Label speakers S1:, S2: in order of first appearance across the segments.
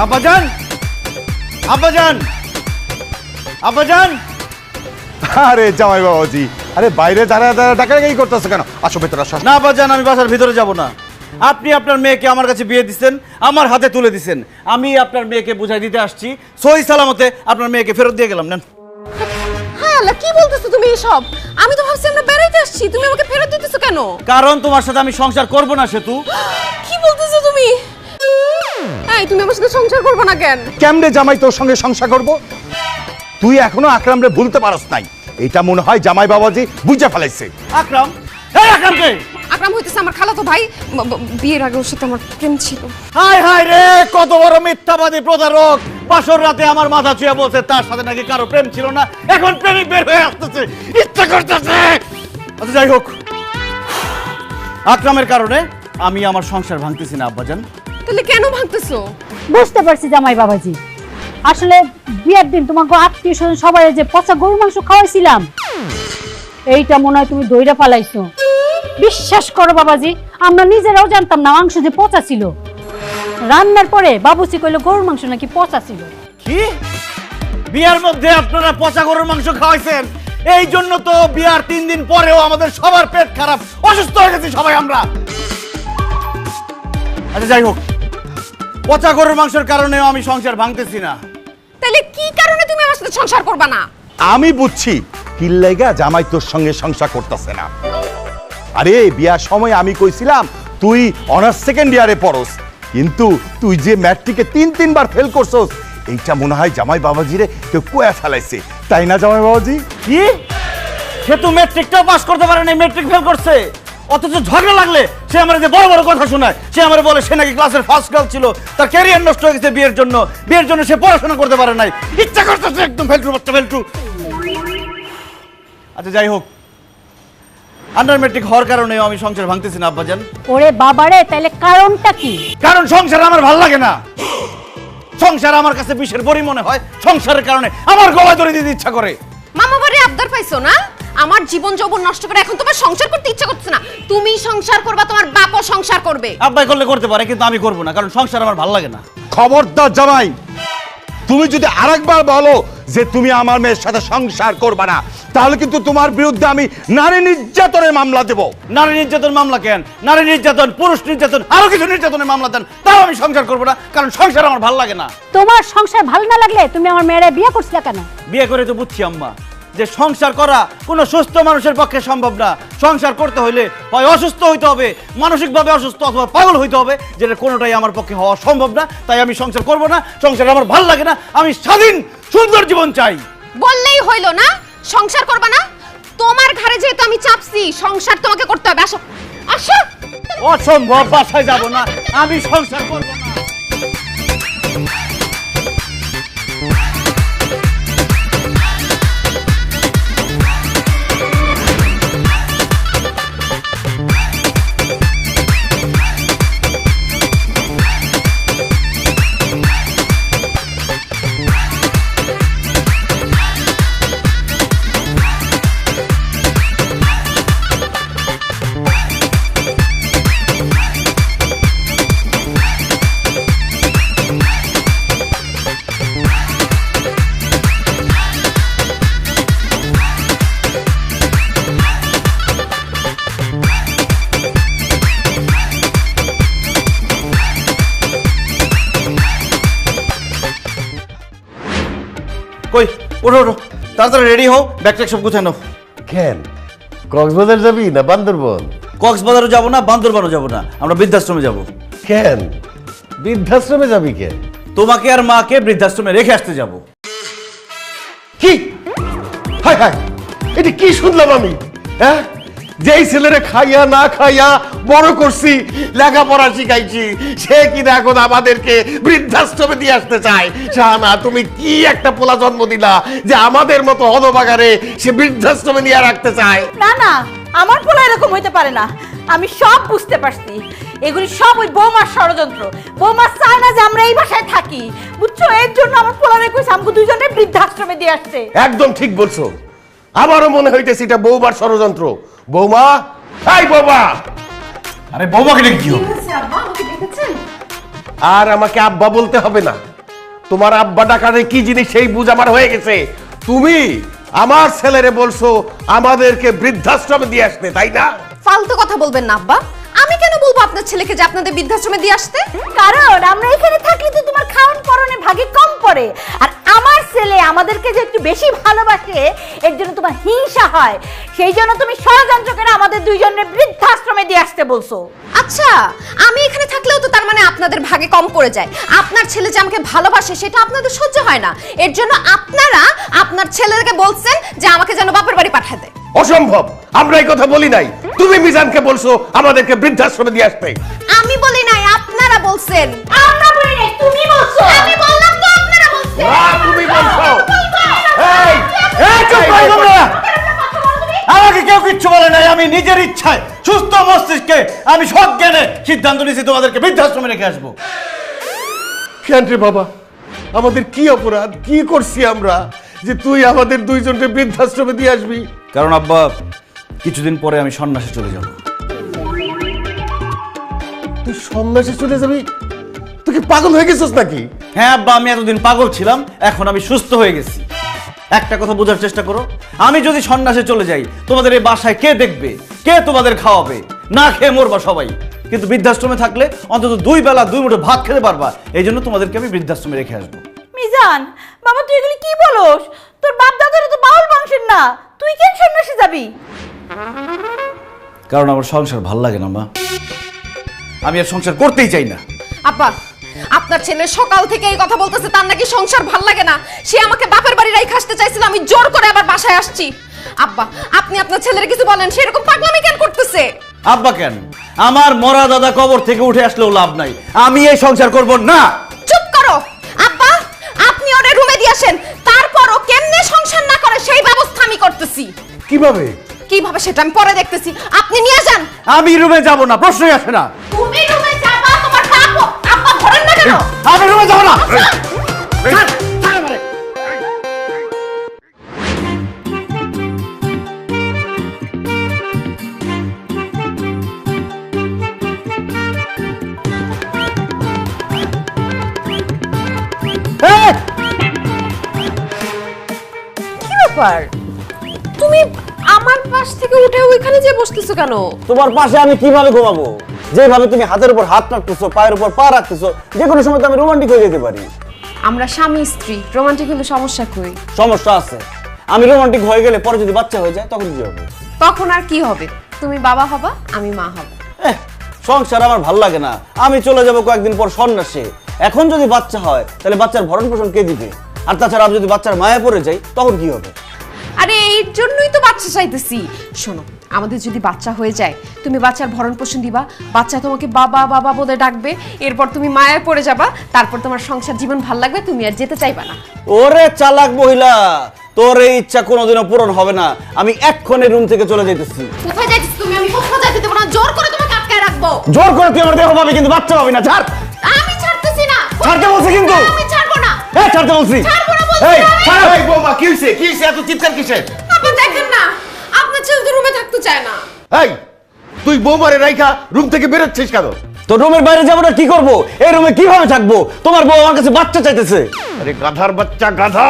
S1: আব্বাজান, আব্বাজান, আব্বাজান।
S2: আরে জামাই বাবাজি, আরে বাইরে দাঁড়া দাঁড়া ডাকাডাকি করতেছ কেন? আসো ভেতরে আসো।
S1: না আব্বাজান, আমি বাসার ভিতরে যাব না। আপনি আপনার মেয়েকে আমার কাছে বিয়ে দিচ্ছেন, আমার হাতে তুলে দিচ্ছেন। আমি আপনার মেয়েকে বুঝাই দিতে আসছি, সহি সালামতে আপনার মেয়েকে ফেরত দিয়ে গেলাম। নেন।
S3: হায় আল্লাহ, কি বলতেছো তুমি এসব? আমি তো ভাবছি আমরা বেড়াইতে আসছি, তুমি আমাকে ফেরত দিতেছো কেন?
S1: কারণ তোমার সাথে আমি সংসার করব না সেতু।
S3: কি বলতেছো তুমি? এই তুমি আমার সাথে সংসার করবে না কেন?
S2: কেমনে জামাই তোর সঙ্গে সংসার করব? তুই এখনো আকরামরে ভুলতে পারস নাই। এটা মনে হয় জামাই বাবাজি বুঝে ফেলাইছে।
S1: আকরাম, এই আকরামকে।
S3: আকরাম হইতেছে আমার খালাতো ভাই। বিয়ের আগে ওর সাথে আমার প্রেম ছিল।
S1: হায় হায় রে, কত বড় মিথ্যাবাদী প্রতারক! বাসর রাতে আমার মাথা ছুঁয়ে বলছে তার সাথে নাকি কারো প্রেম ছিল না, এখন প্রেমিক বের হয়ে আসতেছে, ইচ্ছা করতেছে। আচ্ছা যাই হোক, আকরামের কারণে আমি আমার সংসার ভাঙতেছি না আব্বাজান।
S3: তাহলে কেন ভাঙতেছো?
S4: বুঝতে পারছি জামাই বাবাজি, আসলে বিয়ের দিন তোমাকে আত্মীয় স্বজন সবাই যে পচা গরুর মাংস খাওয়াইছিলাম, এইটা মনে হয় তুমি দইরা পালাইছো। বিশ্বাস করো বাবাজি, আমরা নিজেরাও জানতাম না মাংস যে পচা ছিল। রান্নার পরে বাবুসি কইলো গরুর মাংস নাকি পচা ছিল।
S1: কি? বিয়ার মধ্যে আপনারা পচা গরুর মাংস খাওয়াইছেন? এই জন্য তো বিয়ার 3 দিন পরেও আমাদের সবার পেট খারাপ, অসুস্থ হয়ে গেছি সবাই আমরা। আচ্ছা যাই হোক, পচা গরুর মাংসের কারণেও আমি সংসার ভাঙতেছি না।
S3: তাহলে কি কারণে তুমি আমার সাথে সংসার করবে না?
S2: আমি বুঝছি কিল্লাইগা জামাই তোর সঙ্গে সংসার করতেছে না। আরে বিয়ার সময় আমি কইছিলাম তুই অনার্স সেকেন্ড ইয়ারে পড়স, কিন্তু তুই যে ম্যাট্রিকে 3 বার ফেল করছস, এইটা মনে হয় জামাই বাবাজিরে কেউ কোয়া ফেলাইছে, তাই না জামাই বাবাজি?
S1: কি? সে তো ম্যাট্রিকটাও পাস করতে পারে না, ম্যাট্রিক ফেল করছে। অথচ ঝগড়া লাগলে সে আমার যে বড় বড় কথা শোনায়। সে আমার বলে সে নাকি ক্লাসের ফার্স্ট গার্ল ছিল, তার ক্যারিয়ার নষ্ট হয়ে গেছে বিয়ের জন্য, বিয়ের জন্য সে পড়াশোনা করতে পারে নাই। ইচ্ছা করতেছে একদম ফেলটু বাচ্চা ফেলটু। আচ্ছা যাই হোক, আন্ডার ম্যাট্রিক হওয়ার কারণেও আমি সংসার ভাঙতেছি না আব্বাজান।
S4: ওরে বাবারে, তাইলে কারণটা কি?
S1: কারণ সংসার আমার ভাল লাগে না। সংসার আমার কাছে বিষের বড়ি মনে হয়। সংসারের কারণে আমার গলা ধরে দিতে ইচ্ছা করে।
S3: মামা বাড়ি আবদার পাইছো না? আমার জীবন যৌবন নষ্ট করে এখন তোমার সংসার করতে ইচ্ছা করছে না। তুমি সংসার করবা, তোমার বাপও সংসার করবে।
S1: আব্বাই করলে করতে পারে, কিন্তু আমি করবো না, কারণ সংসার আমার ভাল লাগে না।
S2: খবরদার জামাই, তুমি যদি আরেকবার বলো যে তুমি আমার মেয়ের সাথে সংসার করবে না, তাহলে কিন্তু তোমার বিরুদ্ধে আমি নারী নির্যাতনের মামলা দেব।
S1: নারী নির্যাতন মামলা কেন? নারী নির্যাতন, পুরুষ নির্যাতন, আরো কিছু নির্যাতনের মামলা দেন, তাও আমি সংসার করবো না, কারণ সংসার আমার ভাল লাগে না।
S4: তোমার সংসার ভালো না লাগলে তুমি আমার মেয়েরে বিয়ে করছিলা কেন?
S1: বিয়ে করে তো বুঝছি আম্মা যে সংসার করা কোনো সুস্থ মানুষের পক্ষে সম্ভব না। সংসার করতে হইলে হয় অসুস্থ হইতে হবে, মানসিকভাবে অসুস্থ, অথবা পাগল হইতে হবে, যেটা কোনোটাই আমার পক্ষে হওয়া সম্ভব না। তাই আমি সংসার করব না, সংসার আমার ভালো লাগে না। আমি স্বাধীন সুন্দর জীবন চাই।
S3: বললেই হইলো না সংসার করবা না? তোমার ঘরে যেহেতু আমি চাপছি, সংসার তোমাকে করতে হবে। আসো আসো।
S1: অসম্ভব, বাসায় যাব না, আমি সংসার করব না। কই, ওঠো ওঠো, তাড়াতাড়ি রেডি হও, ব্যাগটা সব গুছাই নাও।
S5: কেন কক্সবাজার যাবি না বান্দরবন?
S1: কক্সবাজারও যাব না, বান্দরবানও যাব না, আমরা বৃদ্ধাশ্রমে যাব।
S5: কেন বৃদ্ধাশ্রমে যাবি কেন?
S1: তোমাকে আর মাকে বৃদ্ধাশ্রমে রেখে আসতে যাব।
S5: কি হায় হায়, এটা কি শুনলাম আমি? হ্যাঁ, যেই ছেলেরে খাইয়া না খাইয়া বড় করছি, লেখাপড়া শিখাইছি, সে কিনা এখন আমাদেরকে বৃদ্ধাশ্রমে দিয়ে আসতে চায়। শাহানা, তুমি কি একটা পোলা জন্ম দিলা যে আমাদের মতো হতভাগারে সে বৃদ্ধাশ্রমে নিয়ে রাখতে চায়?
S6: না না, আমার পোলা এরকম হইতে পারে না। আমি সব বুঝতে পারছি, এগুলি সব ওই বৌমার ষড়যন্ত্র। বৌমা চায় না যে আমরা এই বাসায় থাকি, বুঝছো? এর জন্য আমার পোলারে কইছে আমাকে দুইজনে বৃদ্ধাশ্রমে দিয়ে আসছে।
S5: একদম ঠিক বলছো, আমারও মনে হইতেছে এটা বৌমার ষড়যন্ত্র। বৌমা, হাই বৌমা।
S1: আরে বৌমাকে ডেকে কি হবে?
S5: আর আমাকে আব্বা বলতে হবে না। তোমার আব্বা ডাকারে কি জিনিস সেই বুঝ আমার হয়ে গেছে। তুমি আমার ছেলেরে বলছো আমাদেরকে বৃদ্ধাশ্রমে দিয়ে আসতে, তাই না?
S3: ফালতু কথা বলবেন না আব্বা। আমি কেন বলবো আপনার ছেলেকে যে আপনাদের বৃদ্ধাশ্রমে দিয়ে আসতে?
S6: কারণ আমরা এখানে থাকলে তো তোমার খাওয়ান পরনে ভাগে কম পড়ে, আর আমার ছেলে আমাদেরকে যে একটু বেশি ভালোবাসে এর জন্য তোমার হিংসা হয়, সেই জন্য তুমি ষড়যন্ত্র করে আমাদের দুইজনের বৃদ্ধাশ্রমে দিয়ে আসতে বলছো।
S3: আচ্ছা, আমি এখানে থাকলেও তো তার মানে আপনাদের ভাগে কম পড়ে যায়। আপনার ছেলে যে আমাকে ভালোবাসে সেটা আপনাদের সহ্য হয় না, এর জন্য আপনারা আপনার ছেলেকে বলছেন যে আমাকে যেন বাপের বাড়ি পাঠায় দেয়।
S5: অসম্ভব, আমরা এই কথা বলি নাই। তুমি মিজানকে বলছো আমাদেরকে বৃদ্ধাশ্রমে দিয়ে আসতে।
S3: আমি বলি নাই, আপনারা বলছেন।
S6: আমরা বলি নাই, তুমি বলছো।
S3: আমি বললাম তো আপনারা বলছেন।
S5: তুমি বলছো।
S1: এই এই চুপ করো তোমরা। আমাকে কেউ কিচ্ছু বলে নাই। আমি নিজের ইচ্ছায় সুস্থ মস্তিষ্কে আমি সজ্ঞানে সিদ্ধান্ত নিয়েছি তোমাদেরকে বৃদ্ধাশ্রমে রেখে আসবো।
S5: কেন রে বাবা, আমাদের কি অপরাধ, কি করছি আমরা যে তুই আমাদের দুইজনকে বৃদ্ধাশ্রমে দিয়ে আসবি?
S1: কারণ আব্বা, কিছুদিন পরে আমি সন্ন্যাসে চলে যাব।
S5: তুই সন্ন্যাসে চলে যাবি? তুই কি পাগল হয়ে গেছিস নাকি?
S1: হ্যাঁ আব্বা, আমি এতদিন পাগল ছিলাম, এখন আমি সুস্থ হয়ে গেছি। একটা কথা বোঝার চেষ্টা করো, আমি যদি সন্ন্যাসে চলে যাই তোমাদের এই বাসায় কে দেখবে, কে তোমাদের খাওয়াবে? না খেয়ে মরবা সবাই। কিন্তু বৃদ্ধাশ্রমে থাকলে অন্তত 2 বেলা 2 মুঠো ভাত খেতে পারবা। এই জন্য তোমাদেরকে আমি বৃদ্ধাশ্রমে রেখে আসবো।
S6: মিজান বাবা, তুই এগুলি কি বলস? তোর বাপ দাদারা তো বাউল বংশের না, তুই কেন সন্ন্যাসী যাবি?
S1: কারণ আমার সংসার ভাল লাগে না মা, আমি আর সংসার করতেই চাই না।
S3: আব্বা, আপনার ছেলে সকাল থেকে এই কথা বলতেছে তার নাকি সংসার ভাল লাগে না। সে আমাকে বাপের বাড়ি রাইখে আসতে চাইছিল, আমি জোর করে আবার বাসায় আসছি। আব্বা, আপনি আপনার ছেলের কিছু বলেন, সে এরকম পাগলামি কেন করতেছে?
S1: আব্বা কেন? আমার মরা দাদা কবর থেকে উঠে আসলেও লাভ নাই, আমি এই সংসার করব না।
S3: চুপ করো আব্বা, আপনি ওরে রুমে দিয়ে আসেন, তারপরও কেমনে সংসার না করে সেই ব্যবস্থা আমি করতেছি।
S5: কিভাবে?
S3: কিভাবে সেটা আমি পরে দেখতেছি, আপনি নিয়ে যান।
S1: আমি রুমে যাব না, প্রশ্নই আসে না।
S3: তুমি রুমে যাবা, তোমার বাপ আব্বা ধরেন না কেন?
S1: আমি রুমে যাব না।
S3: কি ব্যাপার, তুমি আমার পাশ থেকে উঠে ওইখানে যে বসতেছো কেন?
S1: তোমার পাশে আমি কিভাবে ঘুমাবো? যেভাবে তুমি হাতের উপর হাত রাখতেছো, পায়ের উপর পা রাখতেছো, যে কোনো সময় তো আমি রোমান্টিক হয়ে যেতে পারি।
S3: আমরা স্বামী স্ত্রী, রোমান্টিক হলে সমস্যা কই?
S1: সমস্যা আছে। আমি রোমান্টিক হয়ে গেলে পরে যদি বাচ্চা হয়ে যায় তখন কি হবে?
S3: তখন আর কি হবে? তুমি বাবা হবা, আমি মা হব।
S1: সংসার আমার ভাল লাগে না, আমি চলে যাব কয়েকদিন পর সন্ন্যাসে। এখন যদি বাচ্চা হয় তাহলে বাচ্চার ভরণ পোষণ কে দিবে? আর তাছাড়া আমি যদি বাচ্চার মায়া পড়ে যাই তখন কি হবে?
S3: আরে এই জন্যই তো বাচ্চা চাইতেছি। শোনো, আমাদের যদি বাচ্চা হয়ে যায়, তুমি বাচ্চার ভরণ পোষণ দিবা, বাচ্চা তোমাকে বাবা বাবা বলে ডাকবে, এরপর তুমি মায়ায় পড়ে যাবা, তারপর তোমার সংসার জীবন ভাল লাগবে, তুমি আর যেতে চাইবা না।
S1: ওরে চালাক মহিলা, তোর এই ইচ্ছা কোনোদিনও পূরণ হবে না। আমি এক্ষুনি রুম থেকে চলে যাইতেছি।
S3: কোথায় যাইতেছ তুমি? আমি কোথাও যাইতে দেব না, জোর করে তোমাকে আটকায় রাখবো।
S1: জোর করে তুই আমার দেহ পাবি কিন্তু বাচ্চা পাবি না। ছাড়।
S3: আমি ছাড়তেছি না।
S1: ছাড়তে বলছি কিন্তু।
S3: আমি ছাড়বো না।
S1: ছাড়তে বলছি।
S3: ছাড়বো না বলছি।
S1: এই, ছাড়।
S5: এই বৌমা, কি হইছে? কি হইছে? এত চিৎকার কিসের?
S3: আপনি দেখেন না, আপনার ছেলে তো রুমে থাকতে চায় না।
S5: এই, তুই বৌমারে রাইখা রুম থেকে বেরোচ্ছিস কেন?
S1: তো রুমের বাইরে যাবো না, কি করবো? এই রুমে কিভাবে থাকবো? তোমার বউ আমার কাছে বাচ্চা চাইতেছে।
S5: আরে গাধার বাচ্চা গাধা,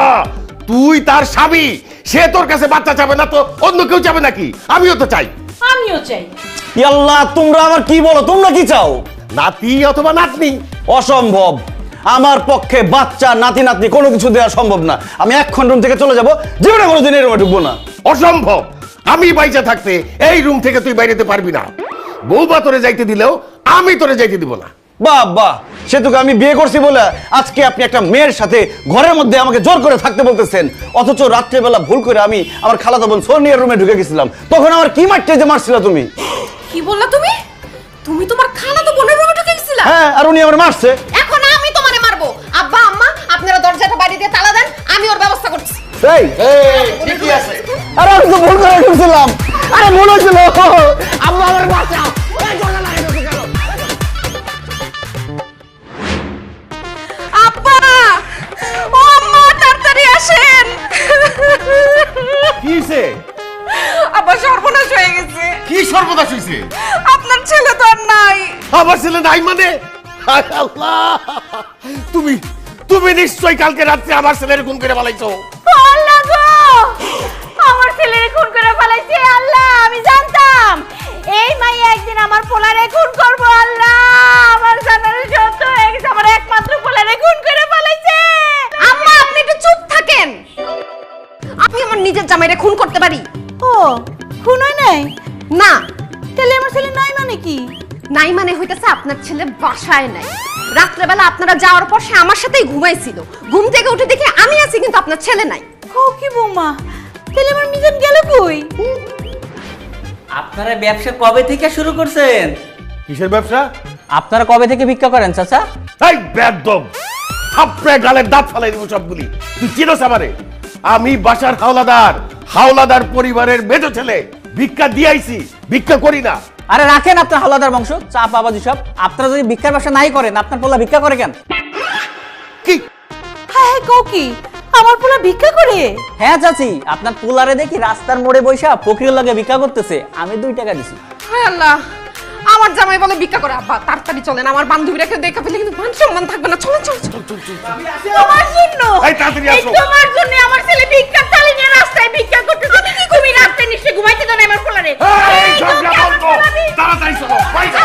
S5: তুই তার স্বামী, সে তোর কাছে বাচ্চা চাবে না তো অন্য কেউ চাবে নাকি? আমিও তো চাই।
S6: আমিও চাই।
S1: আল্লাহ, তোমরা আবার কি বলো? তোমরা কি চাও?
S5: নাতি অথবা নাতনি?
S1: অসম্ভব। আমার পক্ষে বাচ্চা নাতি নাতনি কোনো কিছু দেওয়া সম্ভব না। আমি এক্ষণ রুম থেকে চলে যাবো, জীবনে কোনোদিন এই রুমে ঢুকবো না।
S5: অসম্ভব। আমি বাইচা থাকতে এই রুম থেকে তুই বাইরেতে পারবি না। বৌমা তোরে যাইতে দিলেও আমি তোরে যাইতে দিব না।
S1: বাহ বাহ, সেতুকে আমি বিয়ে করছি বলে আজকে আপনি একটা মেয়ের সাথে ঘরের মধ্যে আমাকে জোর করে থাকতে বলতেছেন, অথচ রাত্রেবেলা ভুল করে আমি আমার খালাতো বোন সোনিয়ার রুমে ঢুকে গেছিলাম। তখন আমার কি মারতে যে মারছিল তুমি?
S3: কি বললা তুমি? তুমি তোমার খালাতো বোনের রুমে ঢুকে গেছিলা?
S1: হ্যাঁ, আর উনি আমার মারছে।
S3: এখন আমি তোমারে মারবো। আব্বা আম্মা, আপনারা দরজাটা বাইরে দিয়ে তালা দেন, আমি ওর ব্যবস্থা করছি।
S1: এই,
S5: ঠিকই আছে।
S1: আরে আমি তো ভুল করে ঢুকছিলাম। আরে ভুল হয়েছিল। আম্মা আমার বাঁচাও।
S3: আব্বা, ও আম্মা, তাড়াতাড়ি আসেন।
S5: কি হইছে?
S3: আব্বা, সর্বনাশ হয়ে গেছে।
S5: কি সর্বনাশ হইছে?
S3: আপনার ছেলে তো আর নাই।
S5: আমার ছেলে নাই মানে? হায় আল্লাহ, তুমি তুমি নিশ্চয়ই কালকে রাত্রে আমার ছেলের খুন করে ফেলাইছো।
S6: আল্লাহ গো, আমার ছেলের খুন করে ফেলাইছে। আল্লাহ, আমি জানতাম এই মাইয়া একদিন আমার পোলারে খুন করবো। আল্লাহ, আমার জানার সত্য হয়ে গেছে, আমার একমাত্র পোলারে খুন করে ফেলাইছে।
S3: আম্মা, আপনি একটু চুপ থাকেন। আমি আমার নিজের জামাইরে খুন করতে পারি?
S6: ও, খুন হয় নাই?
S3: না।
S6: তাহলে আমার ছেলে নাই মানে কি?
S3: নাই মানে হইতেছে আপনার ছেলে বাসায় নাই। রাত্রেবেলা আপনারা যাওয়ার পর সে আমার সাথেই ঘুমাইছিল। ঘুম থেকে উঠে দেখে আমি আছি, কিন্তু আপনার ছেলে নাই।
S6: ও কি বৌমা, তাহলে আমার মিজান গেল কই?
S7: আপনারা ব্যবসা কবে থেকে শুরু করছেন?
S5: কিসের ব্যবসা?
S7: আপনারা কবে থেকে ভিক্ষা করেন চাচা?
S5: এই বেদম, থাপড়ে গালের দাঁত ফালাই দিব সবগুলি। তুই চিনোস আমারে? আমি বাসার হাওলাদার, হাওলাদার পরিবারের মেজ ছেলে। ভিক্ষা দিয়েছি, ভিক্ষা করি না।
S7: আরে রাখেন আপনার হাওলাদার বংশ, চা বাবাজি সব। আপনারা যদি ভিক্ষার ব্যবসা নাই করেন, আপনার পোলা ভিক্ষা করে কেন?
S5: কি?
S6: হ্যাঁ কও কি, আমার পোলা ভিক্ষা করে?
S7: হ্যাঁ চাচি, আপনার পোলারে দেখি রাস্তার মোড়ে বৈশা ফকিরের লগে ভিক্ষা করতেছে। আমি 2 টাকা দিছি।
S3: হায় আল্লাহ, আমার জামাই বলে ভিক্ষা করে। আব্বা তাড়াতাড়ি চলেন, আমার বান্ধবীরা কেউ দেখা পেলে কিন্তু মান সম্মান থাকবে না। চলেন চলেন চলেন।
S6: তোমার জন্য,
S5: এই তাড়াতাড়ি
S6: এই
S5: আসো।
S6: তোমার জন্য আমার ছেলে ভিক্ষার থালি নিয়ে রাস্তায় ভিক্ষা করতেছে। তুমি রাতে নিশ্চয়ই ঘুমাইতে দাও না আমার পোলারে।
S5: এই ঝগড়া বন্ধ, তাড়াতাড়ি চলো, বাইরে।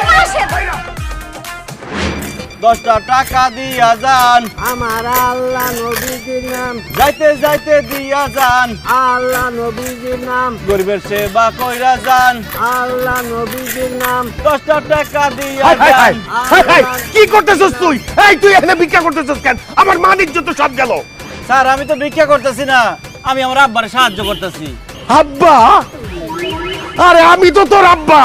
S1: 10টা টাকা দিয়া যান,
S8: আমার আল্লাহ নবীজির নাম,
S1: যাইতে যাইতে দিয়া যান,
S8: আল্লাহ নবীজির নাম,
S1: গরিবের সেবা কইরা যান,
S8: আল্লাহ নবীজির নাম।
S1: 10টা টাকা দিয়া
S5: হাই, হাই, হাই,
S1: যান।
S5: হাই, হাই, কি করতেছস তুই? এই তুই এখানে ভিক্ষা করতেছস কেন? আমার মান ইজ্জত তো সব গেল।
S1: স্যার, আমি তো ভিক্ষা করতেছি না, আমি আমার আব্বারে সাহায্য করতেছি।
S5: আব্বা? আরে আমি তো তোর আব্বা,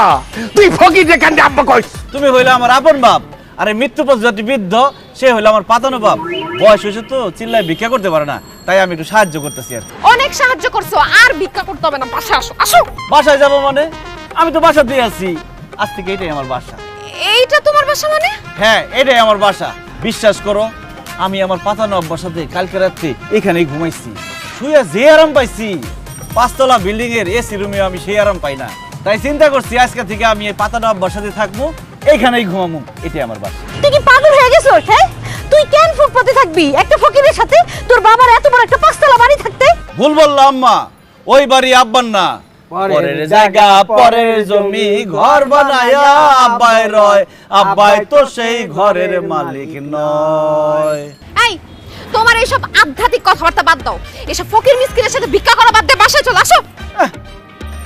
S5: তুই ফকিরে কেন আব্বা কইস?
S1: তুমি হইলে আমার আপন বাপ, আরে মৃত্যুপথযাত্রী বৃদ্ধ সে হইলো আমার পাতানো বাপ। বয়স হয়েছে তো, চিল্লায় ভিক্ষা করতে পারে না, তাই আমি একটু সাহায্য করতেছি আর কি।
S3: অনেক সাহায্য করছো, আর ভিক্ষা করতে হবে না। বাসায় আসো আসো।
S1: বাসায় যাব মানে? আমি তো বাসা দিয়ে আছি, আজ থেকে এটাই আমার বাসা।
S3: এইটা তোমার বাসা মানে?
S1: হ্যাঁ, এটাই আমার বাসা। বিশ্বাস করো, আমি আমার পাতানো আব্বার সাথে কালকে রাত্রে এখানেই ঘুমাইছি। শুয়ে যে আরাম পাইছি, 5তলা বিল্ডিং এর এসি রুমে আমি সেই আরাম পাই না। তাই চিন্তা করছি আজকে থেকে আমি এই পাতানো আব্বার সাথে থাকবো, এইখানেই ঘুমাবো। এটাই আমার বাসা।
S6: তুই কি পাগল হয়ে গেছিস? হ্যাঁ, তুই কেন ফুটপাতে থাকবি একটা ফকিরের সাথে? তোর বাবার এত বড় একটা 5তলা বাড়ি থাকতে?
S1: ভুল বললাম আম্মা, ওই বাড়ি আব্বার না। পরের জায়গা পরের জমি ঘর বানায়া আব্বাই রয়, আব্বাই তো সেই ঘরের মালিক নয়।
S3: এই, তোমার এইসব আধ্যাত্মিক কথাবার্তা বাদ দাও। এসব ফকির মিসকিনের সাথে ভিক্ষা করা বাদ দিয়ে বাসায় চলে আসো।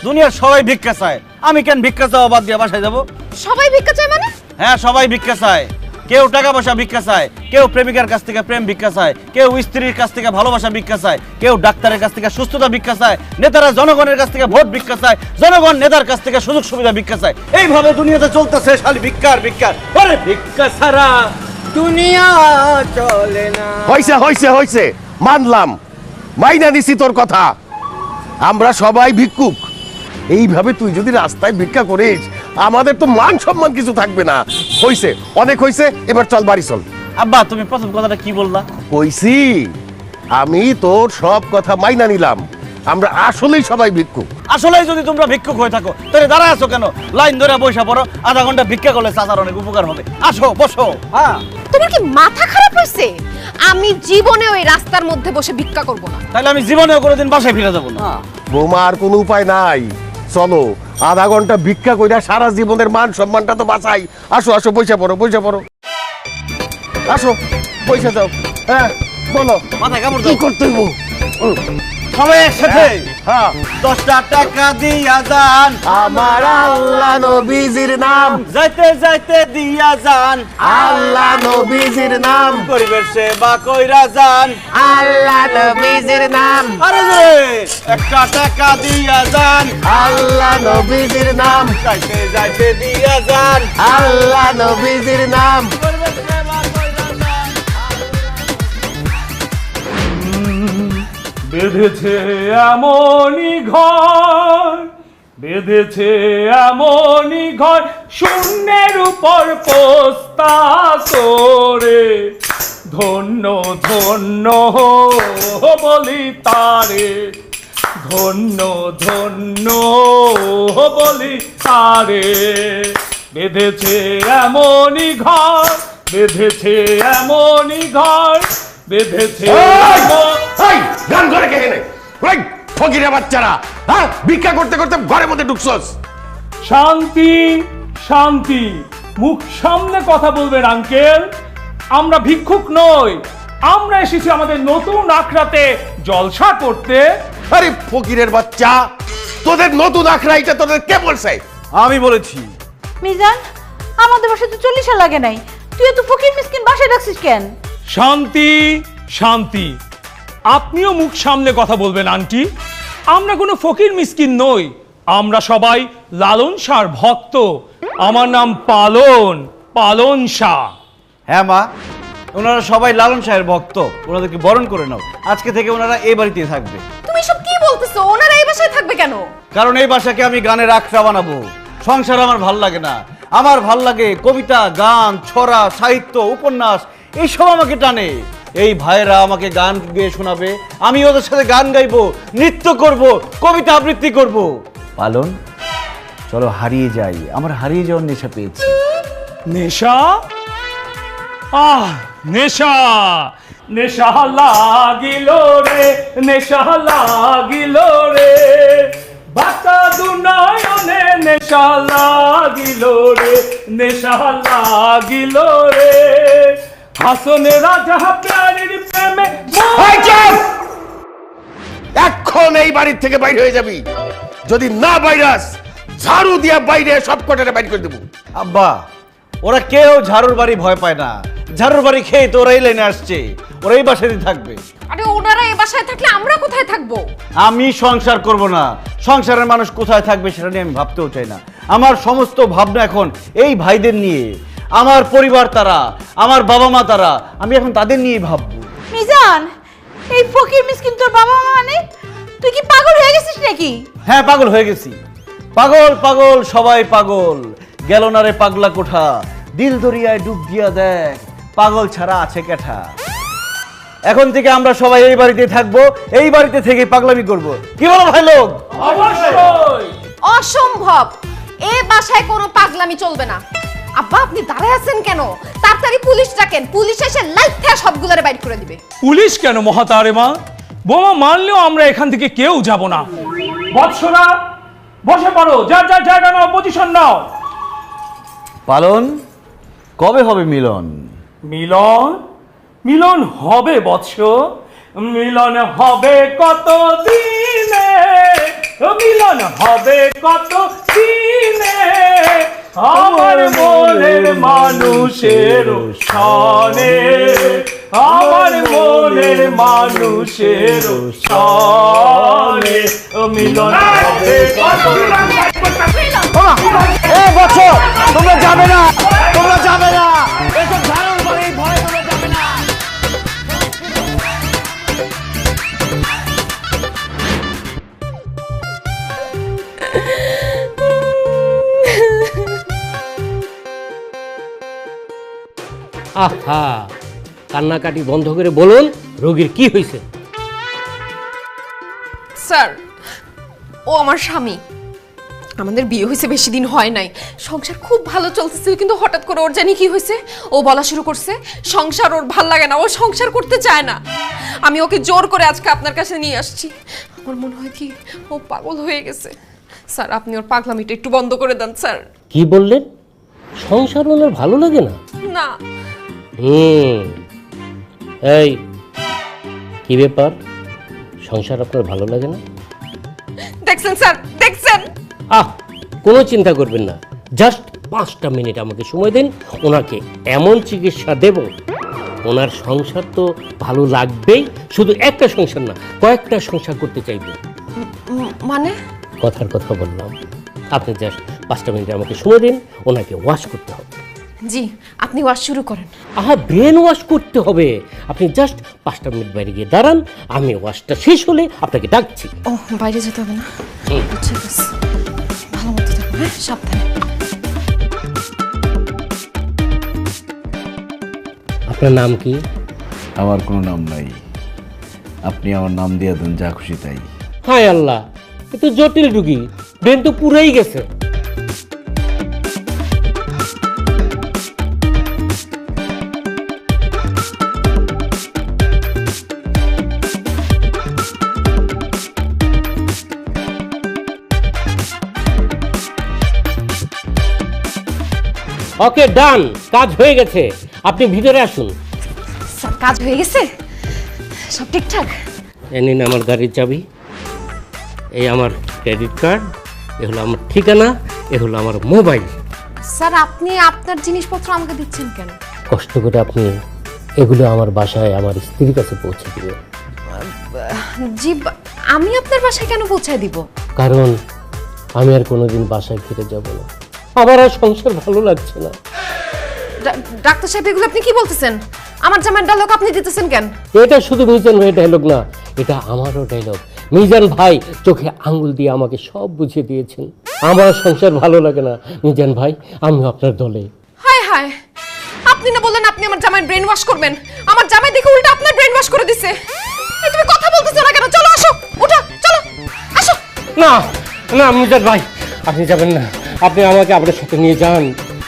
S1: দুনিয়ার সবাই ভিক্ষা চায়, আমি কেন ভিক্ষা চাওয়া বাদ দিয়ে বাসায় যাব?
S3: সবাই ভিক্ষা চায় মানে?
S1: হ্যাঁ, সবাই ভিক্ষা চায়। কেউ টাকা পয়সা ভিক্ষা চায়, কেউ প্রেমিকার কাছ থেকে প্রেম ভিক্ষা চায়, কেউ স্ত্রীর কাছ থেকে ভালোবাসা ভিক্ষা চায়, কেউ ডাক্তারের কাছ থেকে সুস্থতা ভিক্ষা চায়, নেতারা জনগণের কাছ থেকে ভোট ভিক্ষা চায়, জনগণ নেতার কাছ থেকে সুযোগ সুবিধা ভিক্ষা চায়। এইভাবে দুনিয়াতে চলতেছে খালি ভিক্ষার ভিক্ষার। আরে ভিক্ষা ছাড়া
S8: দুনিয়া চলে না।
S5: হইছে হইছে হইছে, মানলাম, মাইনা নিছি তোর কথা। আমরা সবাই ভিক্ষুক। এইভাবে তুই যদি রাস্তায় ভিক্ষা করিস, আমাদের তো মান সম্মান কিছু থাকবে না। হইছে, অনেক হইছে, এবার চল বাড়ি চল।
S1: আব্বা, তুমি প্রথম কথাটা কি বললা?
S5: কইছি আমি তোর সব কথা মাইনা নিলাম। আমরা আসলেই সবাই ভিক্ষুক।
S1: আসলে যদি তোমরা ভিক্ষুক হয়ে থাকো, তাহলে দাঁড়ায় আছো কেন? লাইন ধরে বসে পড়ো, আধা ঘন্টা ভিক্ষা করলে চাচার অনেক উপকার হবে। আসো, বসো।
S8: হ্যাঁ,
S3: তোমার কি মাথা খারাপ হয়েছে? আমি জীবনে ওই রাস্তার মধ্যে বসে ভিক্ষা করব না।
S1: তাহলে আমি জীবনেও কোনোদিন বাসায় ফিরে যাবো না।
S5: বৌমা, আর কোনো উপায় নাই, চলো আধা ঘন্টা ভিক্ষা কইরা সারা জীবনের মান সম্মানটা তো বাঁচাই। আসো আসো, পয়সা পড়ো, পয়সা পড়ো, আসো পয়সা দাও। হ্যাঁ বলো,
S1: মাথায় কামড়
S5: কি
S1: দাও।
S5: করতে হইব?
S1: সবাই একসাথে
S5: হ্যাঁ,
S1: 10টা টাকা দিয়া যান,
S5: আমার আল্লাহ নবীজির নাম,
S1: যাইতে যাইতে দিয়া যান,
S5: আল্লাহ নবীজির নাম,
S1: গরিবের সেবা কইরা যান,
S5: আল্লাহ নবীজির নাম,
S1: আরে রে 1টা টাকা দিয়া যান,
S5: আল্লাহ নবীজির নাম,
S1: যাইতে যাইতে দিয়া যান,
S5: আল্লাহ নবীজির নাম।
S1: গরিবের সেবা কইরা যান।
S9: বেঁধেছে এমনই ঘর, বেঁধেছে এমনই ঘর, শূন্যের উপর পোস্তা করে, ধন্য ধন্য বলি তারে, ধন্য ধন্য বলি তারে। বেঁধেছে এমনই ঘর, বেঁধেছে এমনই ঘর, বেঁধেছে
S5: এই গান করে কে এনে ওই ফকিরের বাচ্চারা, হ্যাঁ ভিক্ষা করতে করতে ঘরের মধ্যে ঢুকছস।
S9: শান্তি শান্তি, মুখ সামনে কথা বলবেন আঙ্কেল। আমরা ভিক্ষুক নই, আমরা এসেছি আমাদের নতুন আখড়াতে জলসা করতে।
S5: আরে ফকিরের বাচ্চা, তোদের নতুন আখড়া এটা তোদের কে বলছে?
S1: আমি বলেছি।
S6: মিজান, আমাদের বাসায় তো 40 লাগে নাই, তুই এত ফকির মিসকিন বাসায় রাখছিস কেন?
S9: শান্তি শান্তি, আপনিও মুখ সামনে কথা বলবেন আন্টি। আমরা কোনো ফকির মিসকিন নই, আমরা সবাই লালন শাহর ভক্ত। আমার নাম পালন, পালন শাহ।
S1: হ্যাঁ মা, ওনারা সবাই লালন শাহের ভক্ত, ওনাদেরকে বরণ করে নাও। আজকে থেকে ওনারা এই বাড়িতেই থাকবে।
S3: তুমি সব কি বলতেছো? ওনারা এই বাসায় থাকবে কেন?
S1: কারণ এই বাসাকে আমি গানের আখড়া বানাবো। সংসার আমার ভাল লাগে না, আমার ভাল লাগে কবিতা, গান, ছড়া, সাহিত্য, উপন্যাস, এইসব আমাকে টানে। এই ভাইরা আমাকে গান গেয়ে শোনাবে, আমি ওদের সাথে গান গাইবো, নৃত্য করব, কবিতা আবৃত্তি করব। পালন, চলো হারিয়ে যাই, আমার হারিয়ে যাওয়ার নেশা পেয়েছি।
S9: নেশা? আহ, নেশা নেশা লাগিল রে, নেশা লাগিল রে, বাতা দুনয়নে নেশা লাগিল রে, নেশা লাগিল রে, হাসনে রাজা প্রাণীর প্রেমে।
S5: এই চুপ! এখন এই বাড়ির থেকে বাইরে হয়ে যাবি, যদি না বাইরাস ঝাড়ু দিয়া বাইরে সব কটারে বাইর করে দেবো।
S1: আব্বা, ওরা কেউ ঝাড়ুর বাড়ি ভয় পায় না, ঝাড়ুর বাড়ি খেয়ে তো ওরাই লাইনে আসছে, ওরা এই বাসায় থাকবে।
S3: আরে ওনারা এই বাসায় থাকলে আমরা কোথায় থাকবো?
S1: আমি সংসার করব না, সংসারের মানুষ কোথায় থাকবে সেটা নিয়ে আমি ভাবতেও চাই না। আমার সমস্ত ভাবনা এখন এই ভাইদের নিয়ে, আমার পরিবার তারা, আমার বাবা মা তারা, আমি এখন তাদের নিয়েই ভাববো।
S6: মিজান, এই ফকির মিসকিন তোর বাবা মা মানে? তুই কি পাগল হয়ে গেছিস নাকি?
S1: হ্যাঁ, পাগল হয়ে গেছি। পাগল পাগল সবাই পাগল, গেল না রে পাগলা কোঠা, দিল দরিয়ায় ডুব দিয়া দেখ, পাগল ছাড়া আছে কেঠা। এখন থেকে আমরা সবাই এই বাড়িতে থাকবো, এই বাড়িতে থেকে পাগলামি করব। কি বলো ভাই লোক?
S9: অবশ্যই।
S3: অসম্ভব, এই বাসায় কোনো পাগলামি চলবে না। আব্বা, আপনি দাঁড়ায় আছেন কেন? তাড়াতাড়ি পুলিশ ডাকেন, পুলিশ এসে লাইট থেকে সবগুলোরে বাইর করে দিবে।
S9: পুলিশ কেন মহাতারে মা? বোমা মারলেও আমরা এখান থেকে কেউ যাব না। বৎসরা, বসে পড়ো, যার যার জায়গা নাও, পজিশন নাও।
S1: পালন, কবে হবে মিলন?
S9: মিলন? মিলন হবে বৎস, মিলন হবে কত দিনে, মিলন হবে কত দিনে, আমার মনের মানুষের সনে, আমার মনের মানুষের সনে, মিলন হবে কত দিনে।
S1: তোমরা যাবে না, তোমরা যাবে না, এসব ঝাড়ুর বাড়ি ভয় তোমরা যাবে না।
S8: আহা, কান্নাকাটি বন্ধ করে বলুন রোগীর কি হয়েছে?
S3: স্যার, ও আমার স্বামী। আমাদের বিয়ে হয়েছে বেশি দিন হয় নাই, সংসার খুব ভালো চলতেছিল, কিন্তু হঠাৎ করে ওর জানি কি হয়েছে, ও বলা শুরু করছে সংসার ওর ভাল লাগে না, ও সংসার করতে চায় না। আমি ওকে জোর করে আজকে আপনার কাছে নিয়ে আসছি। আমার মনে হয় কি ও পাগল হয়ে গেছে। স্যার, আপনি ওর পাগলামিটা একটু বন্ধ করে দেন স্যার।
S8: কি বললেন? সংসার ওনার ভালো লাগে না?
S3: না।
S8: এই কি ব্যাপার, সংসার আপনার ভালো লাগে না?
S3: দেখছেন স্যার, দেখছেন?
S8: কোনো চিন্তা করবেন না, জাস্ট 5টা মিনিট আমাকে সময় দিন, ওনাকে এমন চিকিৎসা দেব ওনার সংসার তো ভালো লাগবেই। শুধু একটা সংসার না, কয়েকটা সংসার করতে চাইবে।
S3: মানে?
S8: কথার কথা বললাম, আপনি জাস্ট 5টা মিনিট আমাকে সময় দিন, ওনাকে ওয়াশ করতে হবে।
S3: জি, আপনি ওয়াশ শুরু করেন।
S8: ব্রেন ওয়াশ করতে হবে। আপনি জাস্ট 5টা মিনিট বাইরে গিয়ে দাঁড়ান, আমি ওয়াশটা শেষ হলে আপনাকে ডাকছি।
S3: ও, বাইরে যেতে হবে না? ঠিক আছে, ভালো মতো থাকবেন, হ্যাঁ, সাবধানে।
S8: আপনার নাম কি?
S1: আমার কোনো নাম নাই, আপনি আমার নাম দিয়ে দেন, যা খুশি তাই।
S8: হায় আল্লাহ, এ তো জটিল রুগী, ব্রেন তো পুরাই গেছে। ওকে ডান, কাজ হয়ে গেছে। আপনি ভিতরে আসুন।
S3: স্যার কাজ হয়ে গেছে, সব ঠিকঠাক?
S8: এ নিন আমার গাড়ির চাবি, এই আমার ক্রেডিট কার্ড, এ হলো আমার ঠিকানা, এ হলো আমার মোবাইল।
S3: স্যার আপনি আপনার জিনিসপত্র আমাকে দিচ্ছেন কেন?
S8: কষ্ট করে আপনি এগুলো আমার বাসায় আমার স্ত্রীর কাছে পৌঁছে দিবেন।
S3: জি, আমি আপনার বাসায় কেন পৌঁছায় দিব?
S8: কারণ আমি আর কোনোদিন বাসায় ফিরে যাব না, আমার আর সংসার ভালো লাগছে না।
S3: ডাক্তার সাহেব এগুলো আপনি কি বলতেছেন? আমার জামাইয়ের ডায়লগ আপনি দিতেছেন কেন?
S8: এটা শুধু মিজান ভাইয়ের ডায়লগ না, এটা আমারও ডায়লগ। মিজান ভাই চোখে আঙ্গুল দিয়ে আমাকে সব বুঝিয়ে দিয়েছেন। আমার সংসার ভালো লাগে না মিজান ভাই, আমি আপনার দলে।
S3: হায় হায়, আপনি না বললেন আপনি আমার জামাইয়ের ব্রেন ওয়াশ করবেন, আমার জামাই দেখে উল্টা আপনার ব্রেন ওয়াশ করে দিছে। এই তুমি কথা বলতেছো না কেন? চলো আসো, ওঠো, চলো আসো।
S8: না না মিজান ভাই, আপনি যাবেন না, আপনি আমাকে আপনার সাথে নিয়ে যান।